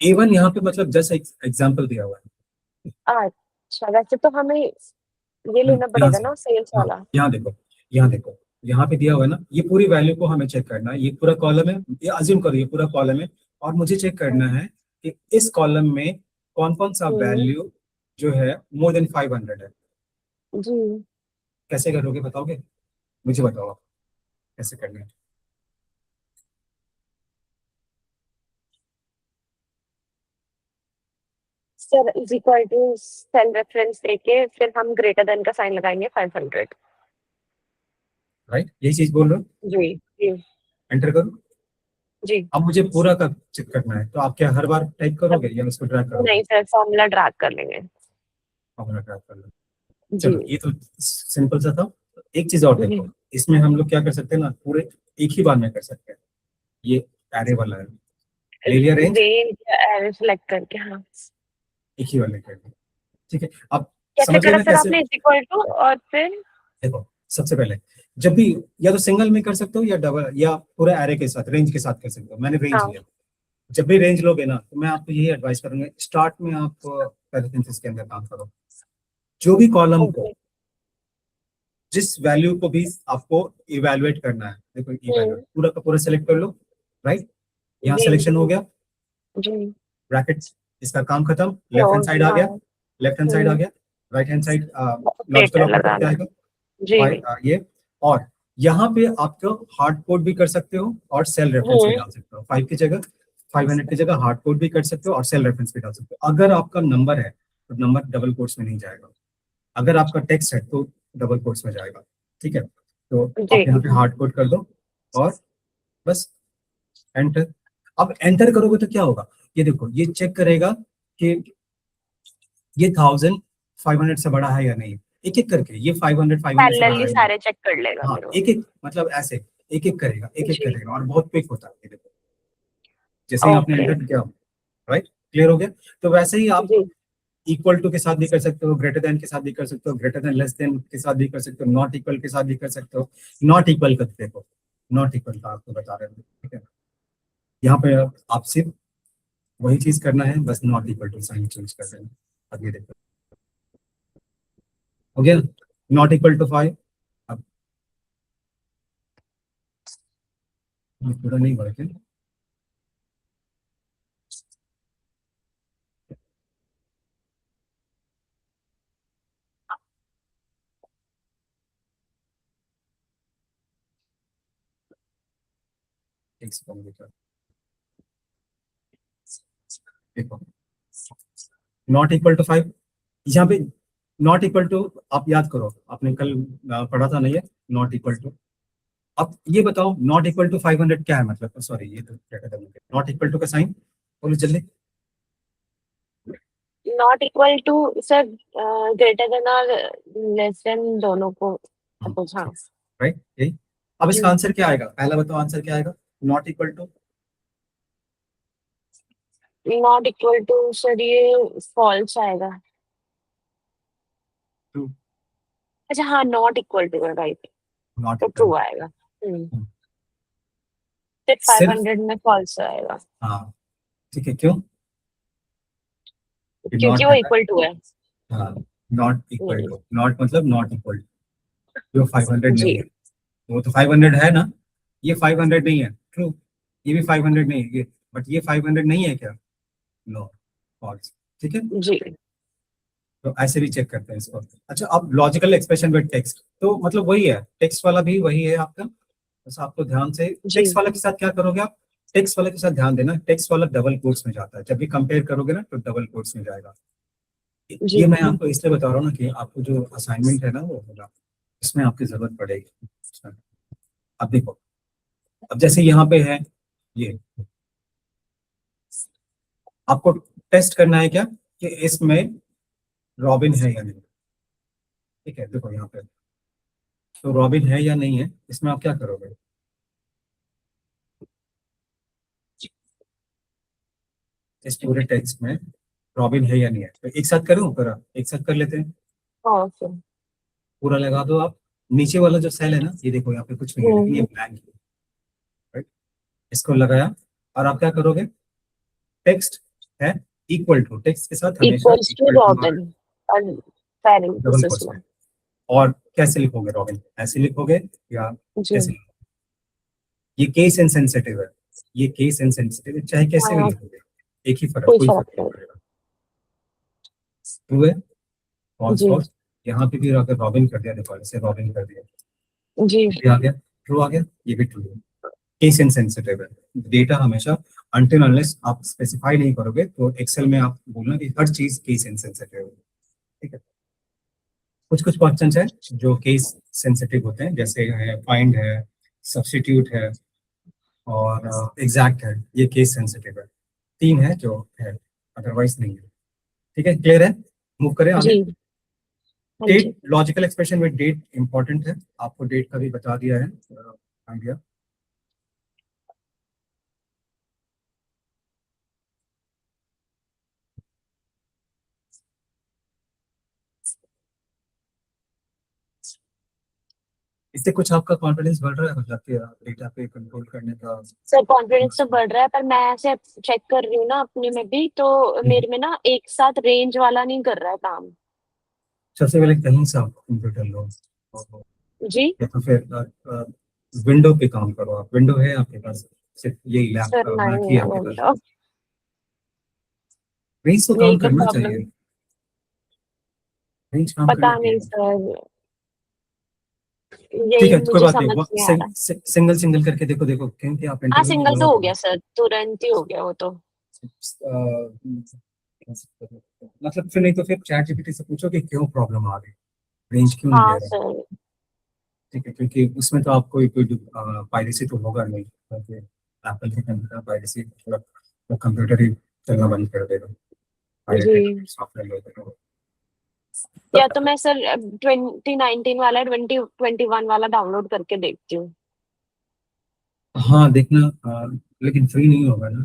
A1 यहाँ पे मतलब जस्ट एग्जाम्पल दिया हुआ अच्छा, वैसे तो हमें ये है, लेना यहाँ पड़ेगा से, ना सेल्स हाँ, वाला। यहाँ देखो, यहाँ देखो, यहाँ पे दिया हुआ है ना, ये पूरी वैल्यू को हमें चेक करना है, ये पूरा कॉलम है, ये अज्यूम करो ये पूरा कॉलम है, और मुझे चेक करना है कि इस कॉलम में कौन कौन सा हम्म। वैल्यू जो है मोर देन 500 है। जी कैसे करोगे बताओगे, मुझे बताओ आप कैसे करना है। Sir, is equal to cell reference देके फिर हम ग्रेटर देन का साइन लगाएंगे 500। राइट, यही चीज बोल रहे हो, जी जी एंटर करो। जी। अब मुझे पूरा का चेक करना है, तो आप क्या हर बार टाइप करोगे या उसको ड्रैग करोगे। नहीं सर, फॉर्मूला ड्रैग कर लेंगे। अपना ड्रैग कर लो। जी चलो ये तो सिंपल सा था। एक चीज और जी। देखो, इसमें हम लोग क्या कर सकते हैं ना, पूरे एक ही बार में कर सकते हैं। ये एरे वाला है, ले लिया रेंज, रेंज एरे सेलेक्ट करके, हाँ। एक ही वाले कर दिया, ठीक है। अब कैसे समझ गए करा ना सर कैसे। आपने? इज इक्वल टू और फिर? देखो सबसे पहले, जब भी या तो सिंगल में कर सकते हो या डबल, या पूरे एरे के साथ, रेंज के साथ कर सकते हो। मैंने रेंज हाँ। लिया, जब भी रेंज लोगे ना, तो मैं आपको यही एडवाइस करूंगा, स्टार्ट में आप पैरेंथेसिस के अंदर काम करो, जो भी कॉलम को, ओके। जिस वैल्यू को भी आपको इवेलुएट करना है, देखो इवेलुएट हम्म। पूरा का पूरा सिलेक्ट कर लो, राइट। यहाँ जी सिलेक्शन हो गया, जी। ब्रैकेट, इसका काम खत्म, लेफ्ट हैंड क्लोज साइड आ हाँ। गया, लेफ्ट हैंड साइड आ गया, right hand side logical operator operator क्या लगाना। आएगा, जी जी। ये। और यहाँ पे आपको हार्ड कोड भी कर सकते हो और सेल रेफरेंस भी हम्म। डाल सकते हो, 5 की जगह, 500 की जगह हार्ड कोड भी कर सकते हो और सेल रेफरेंस भी डाल सकते हो। अगर आपका नंबर है तो नंबर डबल कोट्स में नहीं जाएगा, अगर आपका टेक्स्ट है तो डबल कोट्स में जाएगा, ठीक है। तो आप जी यहाँ पे हार्ड कोड कर दो और बस एंटर। अब एंटर करोगे तो क्या होगा, ये देखो, ये चेक करेगा कि ये 1500 से बड़ा है या नहीं, एक एक करके, ये 500 से बड़ा पैरेलली है या नहीं। सारे चेक कर लेगा हाँ मेरे को। एक एक मतलब ऐसे, एक एक करेगा, एक एक जी। करेगा, और बहुत क्विक होता है ये देखो, जैसे ही आपने ओके। एंटर किया, राइट, क्लियर हो गया। तो वैसे ही आप जी इक्वल टू के साथ भी कर सकते हो, ग्रेटर देन के साथ भी कर सकते हो, ग्रेटर देन लेस देन के साथ भी कर सकते हो, नॉट इक्वल के साथ भी कर सकते हो। नॉट इक्वल का देखो, नॉट इक्वल का आपको बता रहे हैं, ठीक है। यहाँ पे आप सिर्फ वही चीज करना है, बस not equal to sign change कर देना। अब ये देखो हो गया, नॉट इक्वल टू 5। अब ये पूरा नहीं हुआ क्या, एक सेकंड देखो, देखो नॉट इक्वल टू 5, यहाँ पे नॉट इक्वल टू, आप याद करो आपने कल पढ़ा था नहीं है, नॉट इक्वल टू, अब ये बताओ नॉट इक्वल टू 500 क्या है, मतलब सॉरी ये तो क्या कहते हैं, नॉट इक्वल टू का साइन बोलो जल्दी। Not equal to sir, greater than और लेस देन दोनों को अपोज, हाँ राइट, यही। अब इसका जी। आंसर क्या आएगा, पहला बताओ आंसर क्या आएगा, not equal to. Not equal to sir ये फॉल्स आएगा। ट्रू। अच्छा हाँ, not equal to, right, not तो इक्वल। ट्रू आएगा। सिर्फ सिर्फ 500 में फॉल्स आएगा हाँ, ठीक है, क्यों, क्योंकि नॉट वो है ना। इक्वल टू है। हाँ, not equal hmm, to, not मतलब नॉट इक्वल टू, जो 500 जी नहीं है, वो तो 500 है ना, ये 500 नहीं है, ट्रू। ये भी 500 नहीं है ये, बट ये 500 नहीं है क्या, नो, फॉल्स। ठीक है, जी तो ऐसे भी चेक करते हैं इसको। अच्छा, अब लॉजिकल एक्सप्रेशन विद टेक्स्ट, तो मतलब वही है, टेक्स्ट वाला भी वही है आपका, बस आपको ध्यान से जी टेक्स्ट वाले के साथ क्या करोगे आप, टेक्स्ट वाले के साथ ध्यान देना, टेक्स्ट वाला डबल कोट्स में जाता है, जब भी कंपेयर करोगे ना तो डबल कोट्स में जाएगा। जी ये मैं आपको इसलिए बता रहा हूँ ना कि आपको जो असाइनमेंट है ना वो होगा, इसमें आपकी जरूरत पड़ेगी। अब देखो, अब जैसे यहाँ पे है ये, आपको टेस्ट करना है क्या कि इसमें रॉबिन है या नहीं। ठीक है, देखो यहाँ पे तो रॉबिन है या नहीं है, इसमें आप क्या करोगे, इस पूरे टेक्स्ट में रॉबिन है या नहीं है, तो एक साथ करूँ, पूरा एक साथ कर लेते हैं, ओके। पूरा लगा दो आप। नीचे वाला जो सेल है ना, ये देखो यहाँ पे कुछ नहीं है लेकिन ये हम्म, ब्लैंक है, राइट, इसको लगाया, और आप क्या करोगे, टेक्स्ट है इक्वल टू, टेक्स्ट के साथ हमेशा equals to equal to robin और डबल पैरेंथेसिस कोट्स में। में। और कैसे लिखोगे रॉबिन, ऐसे लिखोगे या जी कैसे लिखोगे? ये केस इनसेंसिटिव है, ये केस इनसेंसिटिव है, चाहे कैसे भी हाँ, लिखोगे एक ही फर्क, कोई कोई फर्क फर्क नहीं नहीं। पड़ेगा। ट्रू है, फॉल्स जी फॉल्स। यहाँ पे भी अगर रॉबिन कर दिया, देखो ऐसे रॉबिन कर दिया, जी ये भी आ गया, ट्रू आ गया, ये भी ट्रू है, केस इनसेंसिटिव है। डेटा हमेशा अनटिल अनलेस आप स्पेसिफाई नहीं करोगे तो एक्सेल में आप बोलना कि हर चीज केस इनसेंसिटिव है। ठीक है, कुछ कुछ क्वेश्चन है जो केस सेंसिटिव होते हैं, जैसे है फाइंड है, सब्स्टिट्यूट है, और एग्जैक्ट है, ये केस सेंसिटिव है। तीन है जो है, अदरवाइज नहीं है। ठीक है, क्लियर है, मूव करें आगे। जी हाँ डेट, जी। Logical expression with date important है, आपको डेट का भी बता दिया है आइडिया। इससे कुछ आपका कॉन्फिडेंस बढ़ रहा है, मतलब कि डेटा पे कंट्रोल करने का। सर कॉन्फिडेंस तो बढ़ रहा है, पर मैं ऐसे चेक कर रही हूँ ना अपने में भी, तो हम्म। मेरे में ना एक साथ रेंज वाला नहीं कर रहा है काम। सबसे पहले कहीं से आप कंप्यूटर लो, जी या तो फिर विंडो पे काम करो, आप विंडो है आपके पास, सिर्फ यही सर लैप मैक नहीं ही है है आपके पास, विंडो, रेंज तो काम यही तो करना प्रॉब्लम। चाहिए, रेंज काम करना पता नहीं चाहिए। सर, ठीक यही है, कोई मुझे बात नहीं, समझ वो नहीं आ रहा। सिंगल सिंगल करके देखो, देखो क्योंकि आप हाँ इंटरव्यू में सिंगल तो हो जाओगे। गया सर, तुरंत ही हो गया वो तो। मतलब फिर नहीं तो फिर चैट जीपीटी से पूछो कि क्यों प्रॉब्लम आ रही है, रेंज क्यों नहीं हाँ ले रहे। सर। ठीक है, क्योंकि उसमें तो आपको कोई पायरेसी तो होगा नहीं, क्योंकि एप्पल के कंप्यूटर पायरेसी मतलब वो कंप्यूटर ही चलना बंद कर देगा, जी, पायरेटेड सॉफ्टवेयर लोगे या तो। तो मैं सर 2019 वाला 2021 वाला डाउनलोड करके देखती हूँ। हाँ देखना, लेकिन फ्री नहीं होगा ना।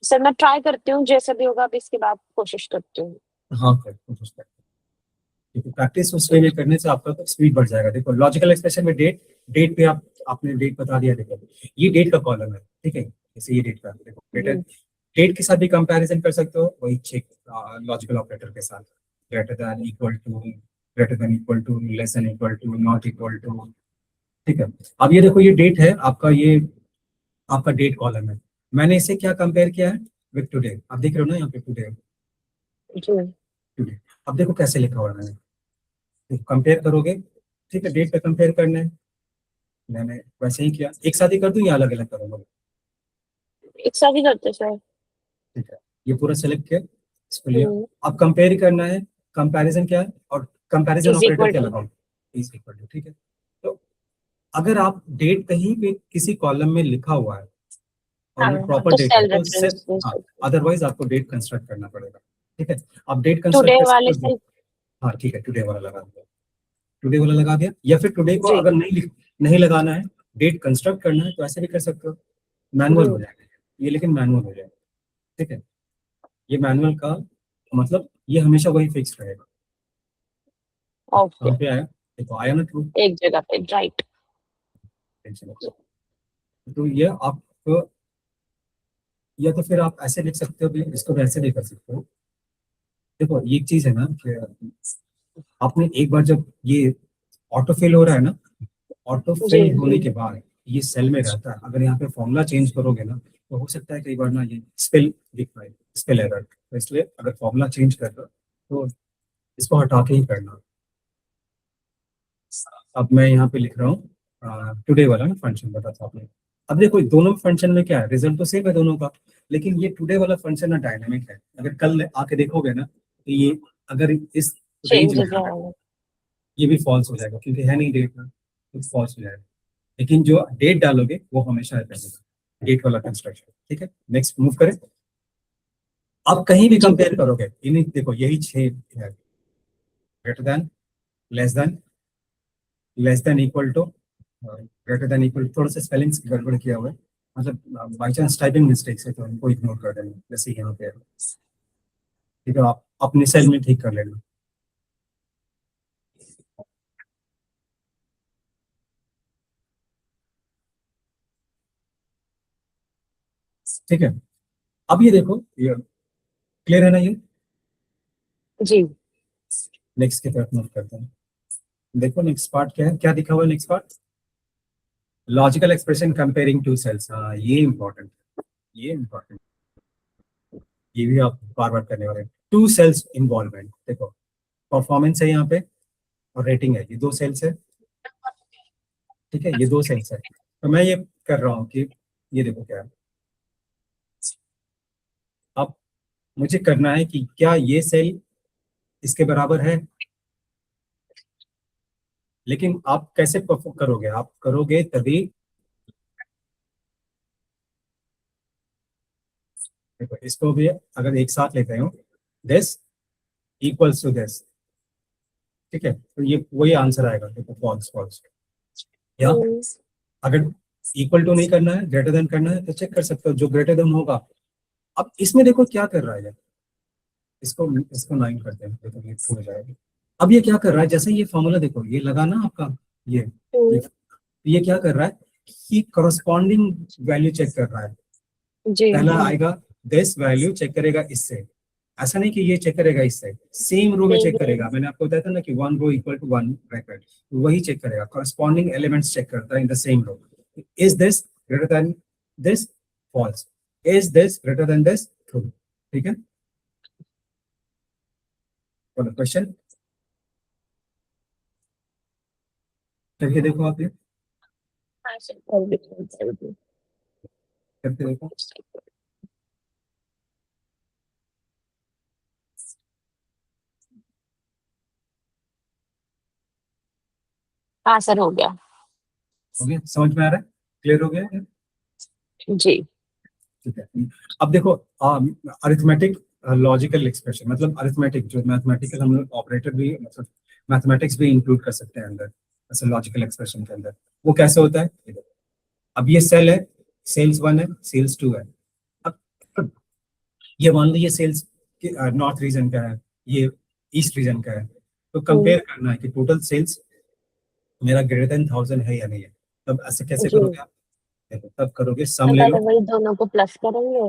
सर मैं ट्राई करती हूँ, जैसा भी होगा अभी इसके बाद कोशिश करती हूँ। हाँ कर कुछ उसका, क्योंकि प्रैक्टिस उस वे में करने से आपका तो स्पीड बढ़ जाएगा। देखो लॉजिकल एक्सप्रेशन में डेट, डेट पे आप, आपने डेट बता दिया, देखो ये डेट का कॉलम है, ठीक है, जैसे ये डेट का, देखो डेट, जी डेट के साथ भी कंपैरिजन कर सकते हो, वही चेक लॉजिकल ऑपरेटर के साथ, greater than equal to, greater than equal to, less than equal to, not equal to. ठीक है, अब ये देखो ये डेट है आपका, ये आपका डेट कॉलम है, मैंने इसे क्या कंपेयर किया है, विथ टुडे, आप देख रहे हो ना यहाँ पे टुडे, जी टुडे। अब देखो कैसे लिखा हुआ है मैंने, कंपेयर करोगे, ठीक है, डेट पे कंपेयर करना है, मैंने वैसे ही किया, एक साथ ही कर दूं या अलग अलग करूंगा। एक साथ ही करते सर। ठीक है, ये पूरा सेलेक्ट किया, इसको लिया, हम्म, अब कंपेयर करना है, कंपैरिजन क्या है, और कंपैरिजन इज ऑपरेटर इक्वल क्या टू। लगाऊं, इज इक्वल टू, ठीक है। तो अगर आप डेट कहीं पे किसी कॉलम में लिखा हुआ है और हाँ वो प्रॉपर तो डेट है सेल तो रेफरेंस हाँ, अदरवाइज आपको डेट कंस्ट्रक्ट करना पड़ेगा। ठीक है, आप डेट टुडे कंस्ट्रक्ट कर सकते वाले हो। सेल। हाँ ठीक है, टुडे वाला लगा दिया, टुडे वाला लगा दिया, या फिर टुडे को जी अगर नहीं लगाना है, डेट कंस्ट्रक्ट करना है तो ऐसे भी कर सकते हो, मैनुअल जी। हो जाएगा ये, लेकिन मैनुअल हो जाएगा। ठीक है, ये मैनुअल का मतलब ये हमेशा वही फिक्स रहेगा। ओके। कहाँ पे आया, देखो आया ना ट्रू। एक जगह पे राइट। तो ये आप, या तो फिर आप ऐसे लिख सकते हो भी, इसको भी ऐसे भी कर सकते हो। देखो ये एक चीज है ना कि आपने एक बार जब ये ऑटो फिल हो रहा है ना, ऑटो जी फिल होने के बाद ये सेल में रहता है, अगर यहाँ पे फॉर्मूला चेंज करोगे ना तो हो सकता है कई बार ना ये स्पेल दिख पाए, स्पेल एरर, तो इसलिए अगर फॉर्मूला चेंज कर दो तो इसको हटा के ही करना। अब मैं यहाँ पे लिख रहा हूँ टुडे वाला ना फंक्शन बता था आपने। अब देखो दोनों फंक्शन में क्या है, रिजल्ट तो सेम है दोनों का, लेकिन ये टुडे वाला फंक्शन ना डायनामिक है, अगर कल आके देखोगे ना तो ये अगर इस रेंज में चेंजेस है आएंगे। ये भी फॉल्स हो जाएगा क्योंकि है नहीं डेट में, तो फॉल्स हो जाएगा। लेकिन जो डेट डालोगे वो हमेशा रहेगा, डेट वाला कंस्ट्रक्शन। ठीक है, नेक्स्ट मूव करें। अब कहीं भी जी कंपेयर करोगे, इन्हीं देखो यही 6 है, greater than, less than, less than equal to, greater than equal, थोड़ा सा स्पेलिंग्स गड़बड़ किया हुआ है, मतलब बाई चांस टाइपिंग मिस्टेक्स है तो उनको इग्नोर कर देना, जैसे यहाँ पे है। ठीक है, आप अपने सेल में ठीक कर लेना। ठीक है, अब ये देखो, ये क्लियर है ना ये। जी। नेक्स्ट की तरफ मूव करते हैं। देखो नेक्स्ट पार्ट क्या है, क्या दिखा हुआ है next part, logical expression comparing to cells. हाँ ये इंपॉर्टेंट, ये इंपॉर्टेंट, ये भी आप बार बार करने वाले हैं। टू सेल्स इन्वॉल्वमेंट, देखो परफॉर्मेंस है यहाँ पे और रेटिंग है, ये दो सेल्स है। ठीक है, ये दो सेल्स है, तो मैं ये कर रहा हूँ कि ये देखो क्या है, अब मुझे करना है कि क्या ये सेल इसके बराबर है, लेकिन आप कैसे परफॉर्म करोगे, आप करोगे तभी, देखो इसको भी अगर एक साथ लेते हो, दिस इक्वल्स टू दिस, ठीक है, तो ये वही आंसर आएगा, देखो फॉल्स फॉल्स। या अगर इक्वल टू नहीं करना है, ग्रेटर देन करना है, तो चेक कर सकते हो जो ग्रेटर देन होगा। अब इसमें देखो क्या कर रहा है ये, इसको इसको 9 करते हैं, देखो ये true हो जाएगा। अब ये क्या कर रहा है, जैसे ये फॉर्मूला देखो ये लगा ना आपका, ये ये क्या कर रहा है कि करस्पॉन्डिंग वैल्यू चेक कर रहा है। जी पहला आएगा दिस वैल्यू चेक करेगा इससे, ऐसा नहीं कि ये चेक करेगा इससे, सेम रो में चेक करेगा, मैंने आपको बताया था ना कि one row equal to one bracket, वही चेक करेगा, करस्पॉन्डिंग एलिमेंट्स चेक करता है in the same row. Is this greater than this, false, is this greater than this, true. ठीक है, क्वेश्चन करके देखो, आप ये करके देखो। हाँ सर हो गया। हो गया, समझ में आ रहा है, क्लियर हो गया। जी ठीक है, अब देखो अरिथमेटिक लॉजिकल एक्सप्रेशन, मतलब अरिथमेटिक जो मैथमेटिकल, हम लोग ऑपरेटर भी, मतलब मैथमेटिक्स भी इंक्लूड कर सकते हैं अंदर, जैसे लॉजिकल एक्सप्रेशन के अंदर। वो कैसे होता है ये देखो। अब ये सेल है, सेल्स 1 है, सेल्स 2 है। अब ये मान लो ये सेल्स नॉर्थ रीजन का है, ये ईस्ट रीजन का है, तो कंपेयर करना है कि टोटल सेल्स मेरा ग्रेटर देन 1000 है या नहीं है। तब ऐसे कैसे जी। करोगे आप, देखो तब करोगे सम ले अगर लो। वही दोनों को प्लस करेंगे।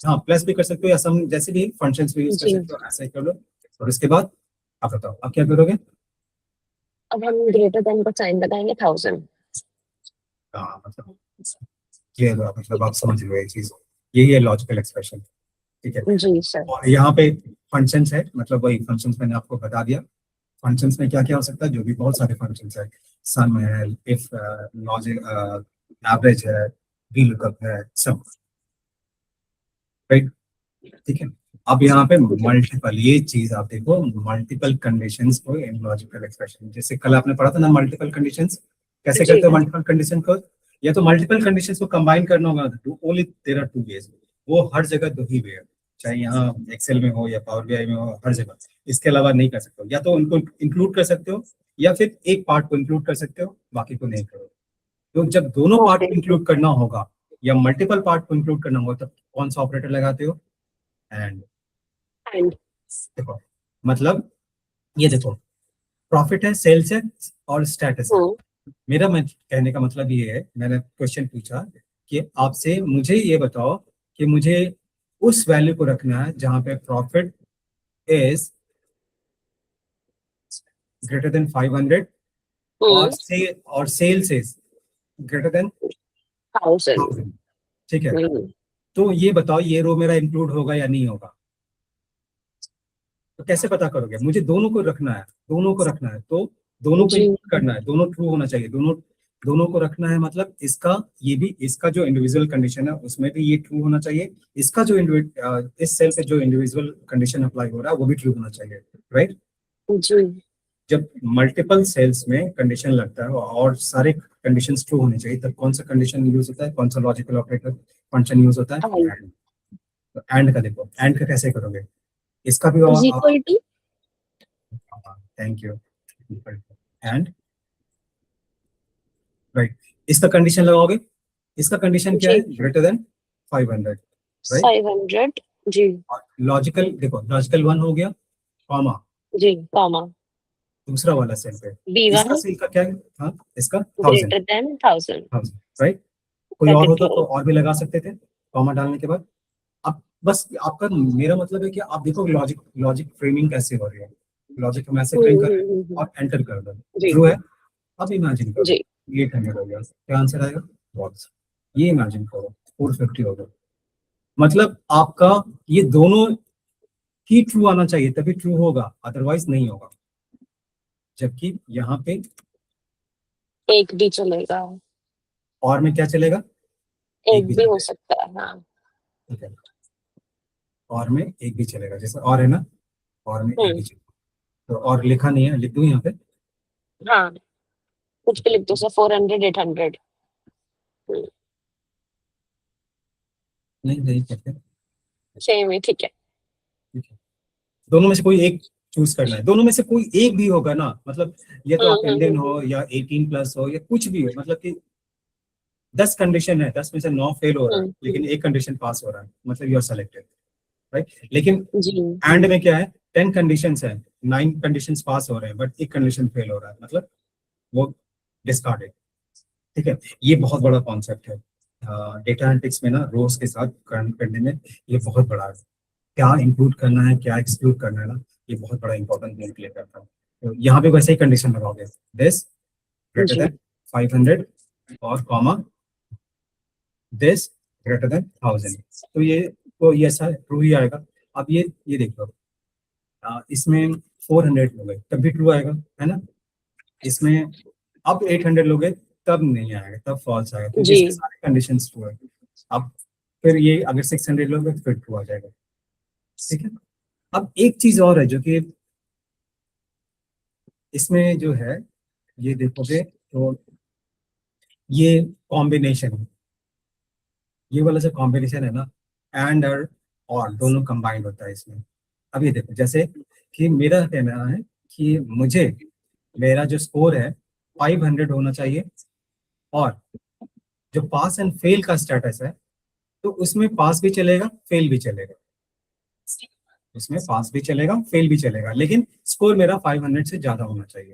हाँ प्लस भी कर सकते हो या सम, जैसे भी फंक्शंस भी यूज कर जी। सकते हो, ऐसा ही कर लो। और इसके बाद आप बताओ आप क्या करोगे। अब हम ग्रेटर देन को साइन लगाएंगे 1000। हाँ मतलब क्लियर हुआ, मतलब आप समझ रहे हो ये चीज, यही है लॉजिकल एक्सप्रेशन। ठीक है, जी सर। और यहाँ पे फंक्शंस है, मतलब वही फंक्शंस मैंने आपको बता दिया। फंक्शंस में क्या क्या हो सकता है, जो भी बहुत सारे फंक्शंस है, सम है, इफ, लॉजिक, एवरेज है, वी लुकअप है, सब, राइट। ठीक है, अब यहाँ पे मल्टीपल, ये चीज आप देखो, मल्टीपल कंडीशंस को इन लॉजिकल एक्सप्रेशन, जैसे कल आपने पढ़ा था ना मल्टीपल कंडीशंस, कैसे जी करते हो मल्टीपल कंडीशन को? या तो मल्टीपल कंडीशंस को कंबाइन करना होगा, तो only there are two ways, वो हर जगह दो ही वे है, चाहे यहाँ एक्सेल में हो या पावर बीआई में हो, हर जगह। इसके अलावा नहीं कर सकते हो, या तो उनको इंक्लूड कर सकते हो या फिर एक पार्ट को इंक्लूड कर सकते हो, बाकी को नहीं करो। तो जब दोनों पार्ट ओके को इंक्लूड करना होगा या मल्टीपल पार्ट को इंक्लूड करना होगा, तब कौन सा ऑपरेटर लगाते हो? एंड। एंड देखो मतलब, ये देखो, प्रॉफिट है, सेल्स है और स्टेटस है। मेरा मैं कहने का मतलब ये है, मैंने क्वेश्चन पूछा कि आपसे मुझे ये बताओ कि मुझे उस वैल्यू को रखना है जहां पे प्रॉफिट इज ग्रेटर देन 500 और सेल्स इज ग्रेटर देन 1000। 1000। ठीक है, तो ये बताओ ये रो मेरा इंक्लूड होगा या नहीं होगा? तो कैसे पता करोगे? मुझे दोनों को रखना है, दोनों को रखना है, तो दोनों को जी इंक्लूड करना है, दोनों ट्रू होना चाहिए, दोनों दोनों को रखना है। मतलब इसका ये भी, इसका जो इंडिविजुअल कंडीशन है उसमें भी ये ट्रू होना चाहिए, इसका जो इस सेल पे जो इंडिविजुअल कंडीशन अप्लाई हो रहा है वो भी ट्रू होना चाहिए, राइट? जी जब मल्टीपल सेल्स में कंडीशन लगता है और सारे कंडीशंस ट्रू होने चाहिए, तब कौन सा कंडीशन यूज होता है, कौन सा लॉजिकल ऑपरेटर फंक्शन यूज होता है? And and. तो एंड का देखो, एंड का कैसे करोगे? इसका भी is equal to thank you. And right, इसका कंडीशन लगाओगे, इसका कंडीशन क्या जी है? Greater than 500, right? 500। जी लॉजिकल देखो, लॉजिकल वन हो गया, कॉमा, जी कॉमा दूसरा वाला सेल पे, इसका B1 सेल का क्या है? हाँ, इसका 1000, ग्रेटर देन 1000 राइट? कोई और ब्रैकेट होता तो क्लोज। और भी लगा सकते थे कॉमा डालने के बाद। अब बस आपका, मेरा मतलब है कि आप देखो लॉजिक लॉजिक फ्रेमिंग कैसे हो रही है, लॉजिक हम ऐसे फ्रेम कर रहे हैं और एंटर कर दो, जी ट्रू है। अब इमेजिन करो, जी 800 हो गया, क्या आंसर आएगा? False। ये इमेजिन करो 450 हो गया, मतलब आपका ये दोनों ही ट्रू आना चाहिए, तभी ट्रू होगा, अदरवाइज नहीं होगा। जबकि यहाँ पे एक भी चलेगा, और में क्या चलेगा? एक भी एक भी हो चलेगा, सकता है। हाँ ठीक है, और में एक भी चलेगा, जैसे और है ना, और में एक भी चलेगा। तो और लिखा नहीं है, लिख दूं यहाँ पे? हाँ कुछ भी लिख दो सर, 400 800। नहीं नहीं करते, सेम है, ठीक है। ठीक है। दोनों में से कोई एक चूज करना है, दोनों में से कोई एक भी होगा ना, मतलब ये तो आप इंडियन हो या 18+ हो या कुछ भी हो, मतलब कि 10 कंडीशन है, 10 में से 9 फेल हो रहा है, लेकिन एक कंडीशन पास हो रहा है, मतलब यू आर सेलेक्टेड, राइट? लेकिन जी एंड में क्या है? 10 कंडीशंस है, 9 कंडीशंस पास हो रहे हैं, बट एक कंडीशन फेल हो रहा है, मतलब वो डिस्कार्डेड। ठीक है, ये बहुत बड़ा कॉन्सेप्ट है डेटा एनालिटिक्स में ना, रोज के साथ करने में ये बहुत बड़ा है। क्या इंक्लूड करना है, क्या एक्सक्लूड करना है ना, ये बहुत बड़ा इंपॉर्टेंट रोल प्ले करता है। तो यहाँ पे वैसे ही कंडीशन लगाओगे, दिस ग्रेटर जी देन 500 और कॉमा दिस ग्रेटर देन 1000, तो ये ऐसा ट्रू ही आएगा। अब ये देख लो, इसमें 400 लोगे तब भी ट्रू आएगा, है ना? इसमें अब 800 लोगे तब नहीं आएगा, तब फॉल्स आएगा, क्योंकि जी इसके सारे कंडीशंस ट्रू है। अब फिर ये अगर 600 लोगे तो फिर ट्रू आ जाएगा, ठीक है। अब एक चीज और है जो कि इसमें जो है, ये देखोगे तो ये कॉम्बिनेशन, ये वाला जो कॉम्बिनेशन है ना, एंड और दोनों कंबाइंड होता है इसमें। अब ये देखो, जैसे कि मेरा कहना है कि मुझे, मेरा जो स्कोर है 500 होना चाहिए, और जो पास एंड फेल का स्टेटस है, तो उसमें पास भी चलेगा, फेल भी चलेगा, उसमें पास भी चलेगा, फेल भी चलेगा, लेकिन स्कोर मेरा 500 से ज्यादा होना चाहिए।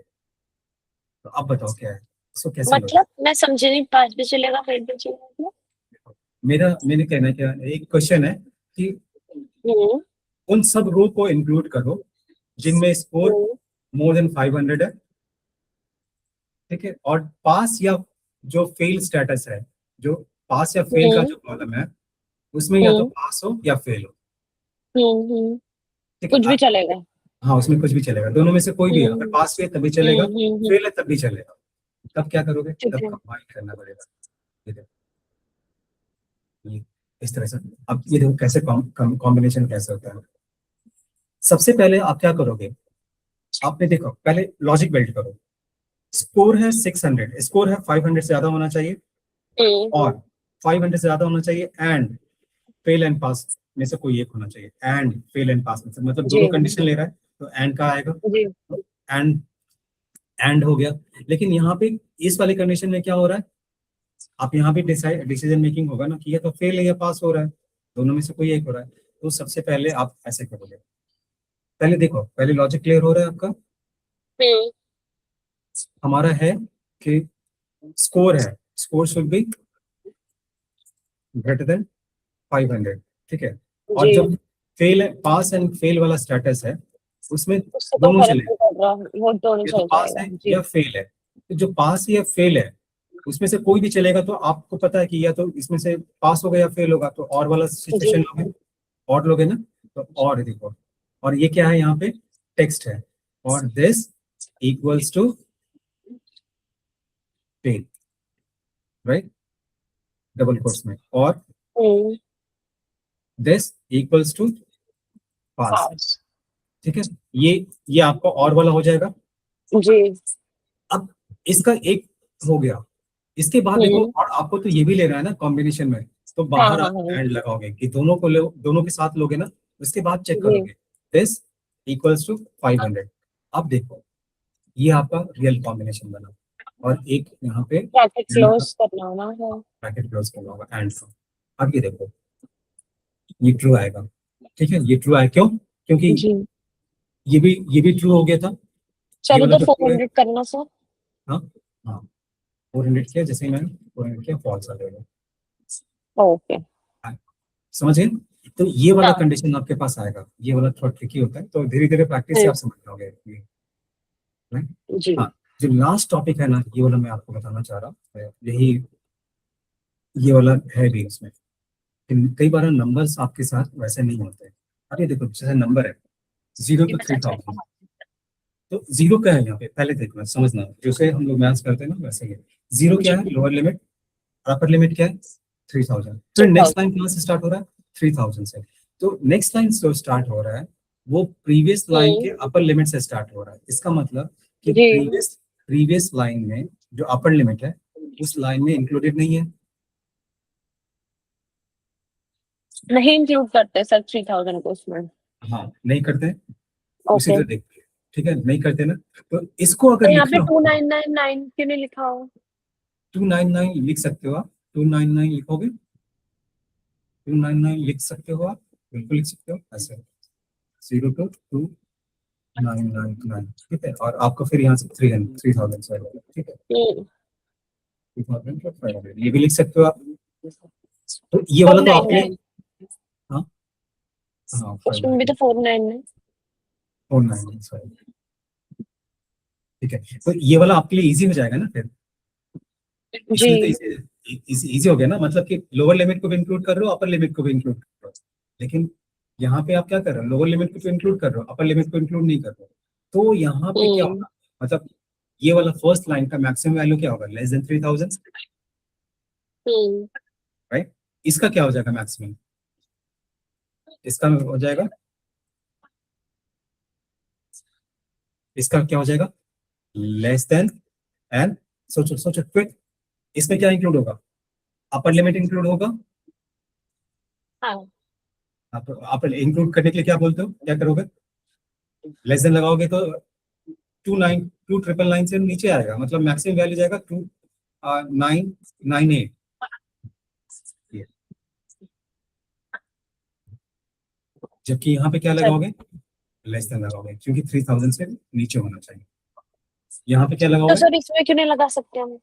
तो अब बताओ क्या है, इसको कैसे लो? मतलब मैं समझी नहीं, 5 भी चलेगा 5 भी चलेगा। मैंने कहना क्या, एक क्वेश्चन है कि हम्म उन सब रो को इंक्लूड करो जिनमें स्कोर हम्म मोर देन 500 है, ठीक है, और पास या जो फेल स्टेटस है, जो पास या फेल का हम्म जो कॉलम है, उसमें या तो हम्म पास हो या फेल हो, हम्म। ठीक है। कुछ भी चलेगा। हाँ, उसमें कुछ भी चलेगा, दोनों में से कोई भी है, अगर हम्म पास भी है तभी चलेगा, हम्म। फेल है तब भी चलेगा। तब क्या करोगे? ठीक तब है। कंबाइन करना पड़ेगा, ठीक है। ये इस तरह से। अब ये देखो कैसे कॉम्बिनेशन कैसे होता है। सबसे पहले आप क्या करोगे? आपने देखो, पहले लॉजिक बिल्ड करो, स्कोर है 600, स्कोर है 500 से ज्यादा होना चाहिए और 500 से ज्यादा होना चाहिए एंड फेल एंड पास में से कोई एक होना चाहिए। एंड फेल एंड पास में से मतलब दोनों जी कंडीशन ले रहा है तो एंड का आएगा। जी एंड एंड हो गया। लेकिन यहाँ पे इस वाले कंडीशन में क्या हो रहा है, आप यहाँ पे डिसीजन मेकिंग होगा ना कि ये तो फेल है या पास हो रहा है, दोनों में से कोई एक हो रहा है। तो सबसे पहले आप ऐसे करोगे, पहले देखो, पहले लॉजिक क्लियर हो रहा है आपका। हमारा है कि स्कोर है, score should be greater than 500, ठीक है। और जी। जब फेल पास एंड फेल वाला स्टेटस है उसमें उससे कोई दोनों फर्क चले, नहीं पड़ रहा, वो दोनों या तो चल पास जाएगा। है जी या फेल है। तो जो पास या फेल है उसमें से कोई भी चलेगा, तो आपको पता है कि या तो इसमें से पास होगा या फेल होगा, तो और वाला जी सिचुएशन लोगे, और लोगे ना। तो और देखो, और ये क्या है यहाँ पे टेक्स्ट है, और this equals to fail, right, double quotes में, और this equals to pass, pass. ठीक है। ये आपका और वाला हो जाएगा। जी। अब इसका एक हो गया, इसके बाद देखो, हम्म। और आपको तो ये भी लेना है ना कॉम्बिनेशन में, तो हाँ बाहर हाँ आप हाँ। एंड लगाओगे कि दोनों को ले, दोनों के साथ लोगे ना, उसके बाद चेक जी। करोगे दिस इक्वल्स टू 500। अब देखो ये आपका रियल कॉम्बिनेशन बना, और एक यहाँ पे ब्रैकेट क्लोज करना होना है। ब्रैकेट क्लोज करना होगा एंड का। अब ये देखो ये ट्रू आएगा, ठीक है, ये ट्रू आया क्यों, क्योंकि जी। ये भी ट्रू हो गया था, ये चलो वाला तो तो ट्रू है। 400 करना सर। हाँ हाँ, 400 किया, जैसे ही मैंने 400 किया फॉल्स आ जाएगा। ओके। समझ गए। तो ये वाला हाँ। कंडीशन आपके पास आएगा, ये वाला थोड़ा ट्रिकी होता है, तो धीरे धीरे प्रैक्टिस से हम्म, आप समझ जाओगे ये, right? जी। हाँ, जो लास्ट टॉपिक है ना, ये वाला मैं आपको बताना चाह रहा हूँ, यही ये वाला है भी इसमें। कई बार नंबर्स आपके साथ वैसे नहीं होते। अरे देखो, जैसे नंबर है 0 to 3000, तो जीरो क्या है यहाँ पे, पहले देखना समझना, जैसे हम लोग मैथ्स करते हैं ना वैसे ही। जीरो क्या जी। है, लोअर लिमिट, अपर लिमिट क्या है 3000। फिर नेक्स्ट 2000। लाइन कहाँ से स्टार्ट हो रहा है, 3000 से। तो नेक्स्ट लाइन जो स्टार्ट हो रहा है वो प्रीवियस लाइन हम्म। के अपर लिमिट से स्टार्ट हो रहा है। इसका मतलब कि जी। प्रीवियस लाइन में जो अपर लिमिट है उस लाइन में इंक्लूडेड नहीं है। नहीं इंक्लूड करते सर 3000 को उसमें। हाँ, नहीं करते हैं, उसी ओके। तरह देखते हैं, ठीक है, नहीं करते ना। तो इसको अगर तो यहाँ पे लिखना हो 2999 क्यों नहीं लिखा हो? 299 लिख सकते हो आप, 299 लिखोगे, 299 लिख सकते हो आप, बिल्कुल लिख सकते हो ऐसे, 0 to 2999, ठीक है। और आपको फिर यहाँ से 3000 से आएगा, ठीक है, हम्म। 2500 ये भी लिख सकते हो आप। तो ये वाला तो आपने, 499 हाँ हाँ, उसमें भी तो 499। 499, सॉरी, ठीक है। तो ये वाला आपके लिए इजी हो जाएगा ना फिर, जी। इसलिए तो इजी हो गया ना, मतलब कि लोअर लिमिट को भी इंक्लूड कर रहे हो, अपर लिमिट को भी इंक्लूड कर रहे हो। लेकिन यहाँ पे आप क्या कर रहे हो, लोअर लिमिट को तो इंक्लूड कर रहे हो, अपर लिमिट को इंक्लूड नहीं कर रहे हो। तो यहाँ पे क्या हम्म। होगा, मतलब ये वाला फर्स्ट लाइन का मैक्सिमम वैल्यू क्या होगा, लेस देन 3000, हम्म। राइट। इसका क्या हो जाएगा मैक्सिमम, इसका हो जाएगा, इसका क्या हो जाएगा, लेस देन, एंड सोचो सोचो क्विक, इसमें क्या इंक्लूड होगा, अपर लिमिट इंक्लूड होगा। हाँ। आप इंक्लूड करने के लिए क्या बोलते हो, क्या करोगे, लेस देन लगाओगे तो 29 से नीचे आएगा, मतलब मैक्सिमम वैल्यू जाएगा 2998। जबकि यहाँ पे क्या चल लगाओगे, लेस देन लगाओगे, क्योंकि 3000 से नीचे होना चाहिए। यहाँ पे क्या तो लगाओगे, सर इसमें क्यों नहीं लगा सकते हम?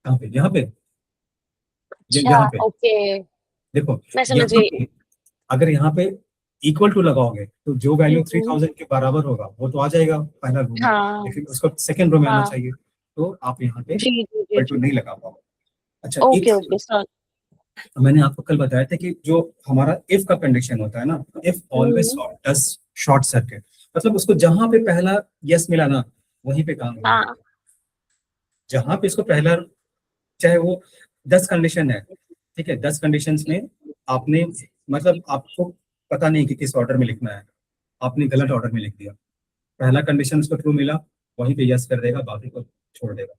कहाँ पे, यहाँ पे, अच्छा। यहाँ पे ओके। देखो, मैं समझ यहाँ गई। पे अगर यहाँ पे इक्वल टू लगाओगे तो जो वैल्यू हम्म, 3000 के बराबर होगा वो तो आ जाएगा पहला रो में, हाँ लेकिन उसको सेकंड रो में आना हाँ। चाहिए, तो आप यहाँ पे जी जी जी इक्वल टू जी। नहीं लगा पाओगे। अच्छा, एक ओके ओके सर। मैंने आपको कल बताया था कि जो हमारा इफ का कंडीशन होता है ना, if always hmm, does short circuit, मतलब उसको जहां पे पहला यस मिला ना वहीं पे काम नहीं हाँ। करता। जहां पे इसको पहला, चाहे वो 10 कंडीशन है, ठीक है, 10 कंडीशंस में आपने, मतलब आपको पता नहीं कि किस ऑर्डर में लिखना है, आपने गलत ऑर्डर में लिख दिया, पहला कंडीशन उसको ट्रू मिला वहीं पे यस कर देगा, बाकी को छोड़ देगा।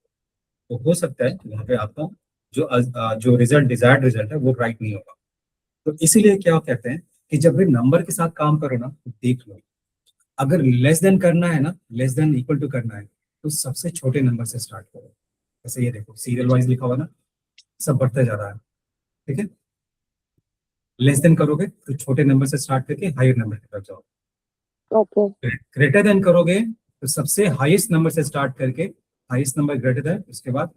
तो हो सकता है वहाँ पे आपका जो रिजल्ट डिजायर्ड रिजल्ट है वो राइट नहीं होगा। तो इसीलिए क्या कहते हैं कि जब भी नंबर के साथ काम करो ना तो देख लो, अगर लेस देन करना है ना, लेस देन इक्वल टू करना है, तो सबसे छोटे नंबर से स्टार्ट करो। जैसे ये देखो सीरियल वाइज लिखा हुआ ना, सब बढ़ता जा रहा है, ठीक है। लेस देन करोगे तो छोटे नंबर से स्टार्ट करके हायर नंबर की तरफ जाओ। ओके ग्रेटर देन करोगे तो सबसे हाईएस्ट नंबर से स्टार्ट करके हाईएस्ट नंबर ग्रेटर देन, उसके बाद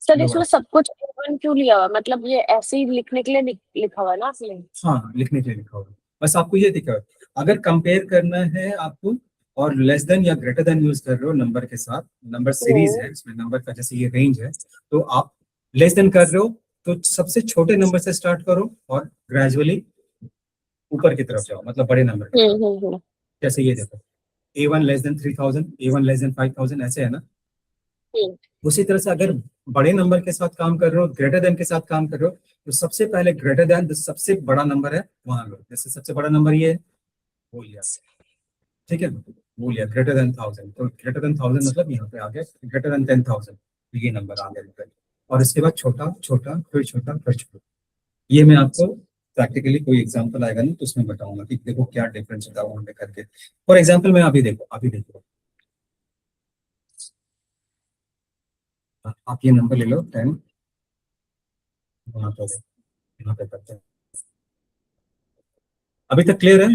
सर लोअर। इसमें सब कुछ A1 क्यों लिया हुआ है? मतलब ये ऐसे ही लिखने के लिए लिखा हुआ है ना आपने? हाँ, लिखने के लिए लिखा होगा, बस आपको ये दिखा। अगर कंपेयर करना है आपको और लेस देन या ग्रेटर देन यूज कर रहे हो नंबर के साथ, नंबर सीरीज है इसमें, नंबर का जैसे ये रेंज है, तो आप लेस देन कर रहे हो तो सबसे छोटे नंबर से स्टार्ट करो और ग्रेजुअली ऊपर की तरफ जाओ, मतलब बड़े नंबर की तरफ। हम्म। जैसे ये देखो A1 less than 3000, A1 less than 5000, ऐसे है ना। हम्म, उसी तरह से अगर बड़े नंबर के साथ काम कर रहे हो, ग्रेटर देन के साथ काम कर रहे हो, तो सबसे पहले ग्रेटर देन जो सबसे बड़ा नंबर है वहां लो। जैसे सबसे बड़ा नंबर ये है, वो लिया, ठीक है, वो लिया ग्रेटर देन 1000, तो ग्रेटर देन 1000 मतलब यहाँ पे आ गया ग्रेटर देन 10,000, ये नंबर आ गया। और इसके बाद छोटा छोटा फिर छोटा फिर छोटा। ये मैं आपको प्रैक्टिकली कोई एग्जांपल आएगा ना तो उसमें बताऊंगा कि देखो क्या डिफरेंस होता है वहां पे करके। फॉर एग्जांपल मैं अभी देखो आप ये नंबर ले लो 10, वहां पर यहाँ पे करते हैं। अभी तक क्लियर है?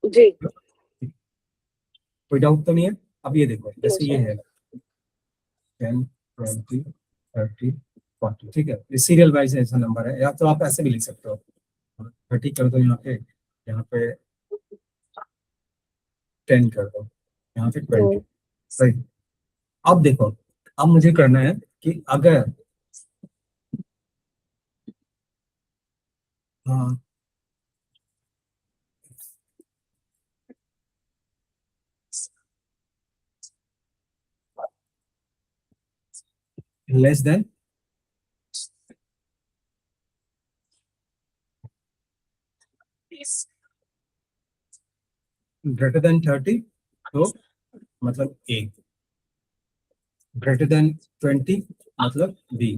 जी कोई डाउट तो नहीं है? अब ये देखो जैसे ये सर। है 10, 20, 30, 40, ठीक है, ये सीरियल वाइज ऐसा नंबर है, या तो आप ऐसे भी लिख सकते हो 30 कर दो यहाँ पे 10 कर दो, यहाँ पे 20, सही। अब देखो, अब मुझे करना है कि अगर हाँ लेस देन ग्रेटर देन 30, तो मतलब ए, ग्रेटर देन 20 मतलब बी,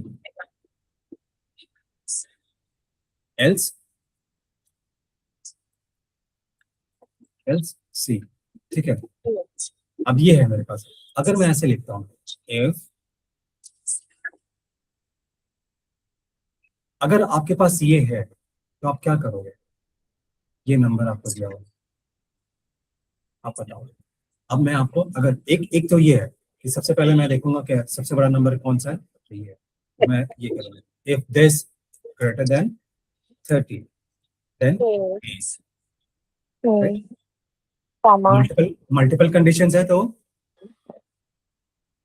एल्स एल्स सी, ठीक है। अब ये है मेरे पास, अगर मैं ऐसे लिखता हूँ इफ, अगर आपके पास ये है तो आप क्या करोगे? ये नंबर आपको दिया हुआ है, आप बताओ। अब मैं आपको अगर एक एक तो ये है कि सबसे पहले मैं देखूंगा कि सबसे बड़ा नंबर कौन सा है, तो ये है, तो मैं ये करूंगा if this greater than 30 then comma multiple multiple conditions है तो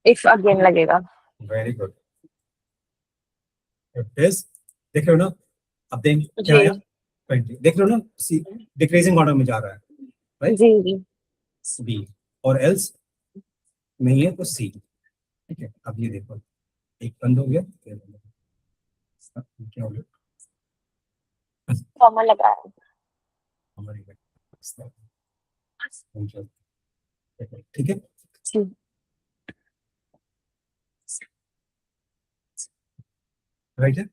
इफ अगेन लगेगा। Very good. इफ दिस, देख रहे हो ना, अब देख क्या जी आया 20, देख रहे हो ना, डिक्रीजिंग ऑर्डर में जा रहा है, राइट। जी जी बी और एल्स नहीं है तो सी, ठीक है। अब ये देखो एक बंद हो गया, ये बंद हो गया। अब क्या हो गया कॉमा लगाया। हमारी, ठीक है, जी राइट है।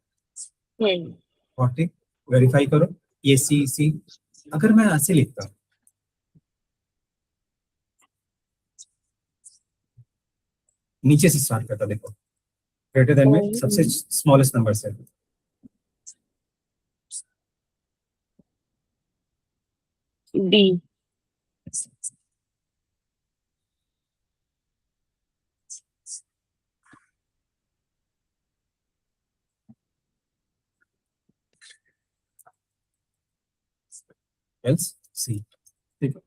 हम्म 40 वेरीफाई करो, ये सी सी। अगर मैं ऐसे लिखता हूँ, नीचे से स्टार्ट करता, देखो ग्रेटर देन में सबसे स्मॉलेस्ट नंबर से, डी एल्स सी, ठीक है,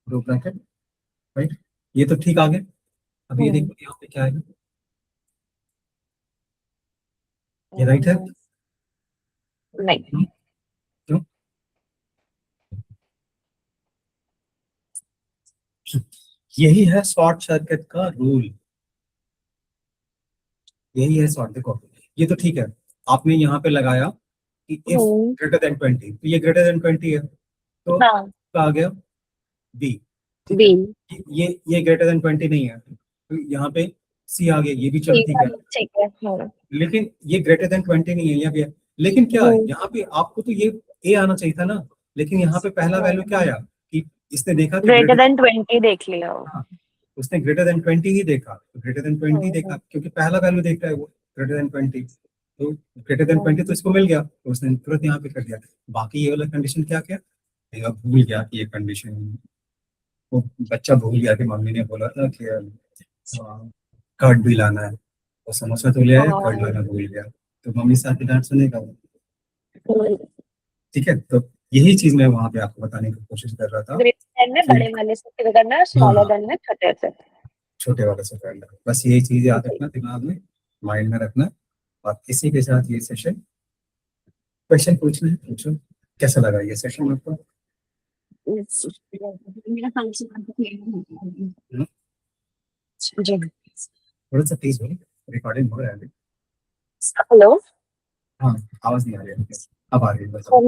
दो ब्रैकेट, राइट। ये तो ठीक आ गया। अब ये देखो यहाँ पे क्या है, ये राइट है। नहीं क्यों? यही है शॉर्ट सर्किट का रूल, यही है शॉर्ट। देखो ये तो ठीक है, आपने यहाँ पे लगाया कि इफ ग्रेटर देन 20, तो ये ग्रेटर देन 20 है, तो हाँ क्या आ गया बी, ठीक बी है। ये ग्रेटर देन 20 नहीं है, तो यहाँ पे सी आ गया, ये भी चलो ठीक है, ठीक है। हाँ। लेकिन ये ग्रेटर देन 20 नहीं है यहाँ पे। लेकिन क्या है, यहाँ पे आपको तो ये ए आना चाहिए था ना, लेकिन यहाँ पे पहला वैल्यू क्या आया कि इसने देखा कि ग्रेटर देन 20 देख लिया हो। हाँ, उसने ग्रेटर देन 20 ही देखा, तो ग्रेटर देन 20 देखा क्योंकि पहला वैल्यू देख रहा है वो ग्रेटर देन 20, तो ग्रेटर देन 20 तो इसको मिल गया, तो उसने तुरंत यहाँ पे कर दिया। बाकी ये वाला कंडीशन क्या क्या, ये भूल गया कि ये कंडीशन, वो बच्चा भूल गया कि मम्मी ने बोला था कि कर्ड भी लाना है, तो समोसा तो ले आया, कर्ड लाना भूल गया, तो मम्मी से आके डांट सुनेगा वो। ठीक है, तो यही चीज मैं वहां पे आपको बताने की कोशिश कर रहा था, ग्रेटर देन में कि बड़े वाले से शुरू करना है, स्मॉलर देन में छोटे से। छोटे वाले से करना है। बस यही चीज याद रखना, दिमाग में माइंड में रखना, और इसी के साथ ये सेशन, क्वेश्चन पूछना है पूछो, कैसा लगा ये सेशन आपको? मेरा फंक्शन जी। थोड़ा सा तेज बोलो, रिकॉर्डिंग हो रहा है अभी। हेलो। हाँ, आवाज नहीं आ रही है, अब आ रही है, बताओ।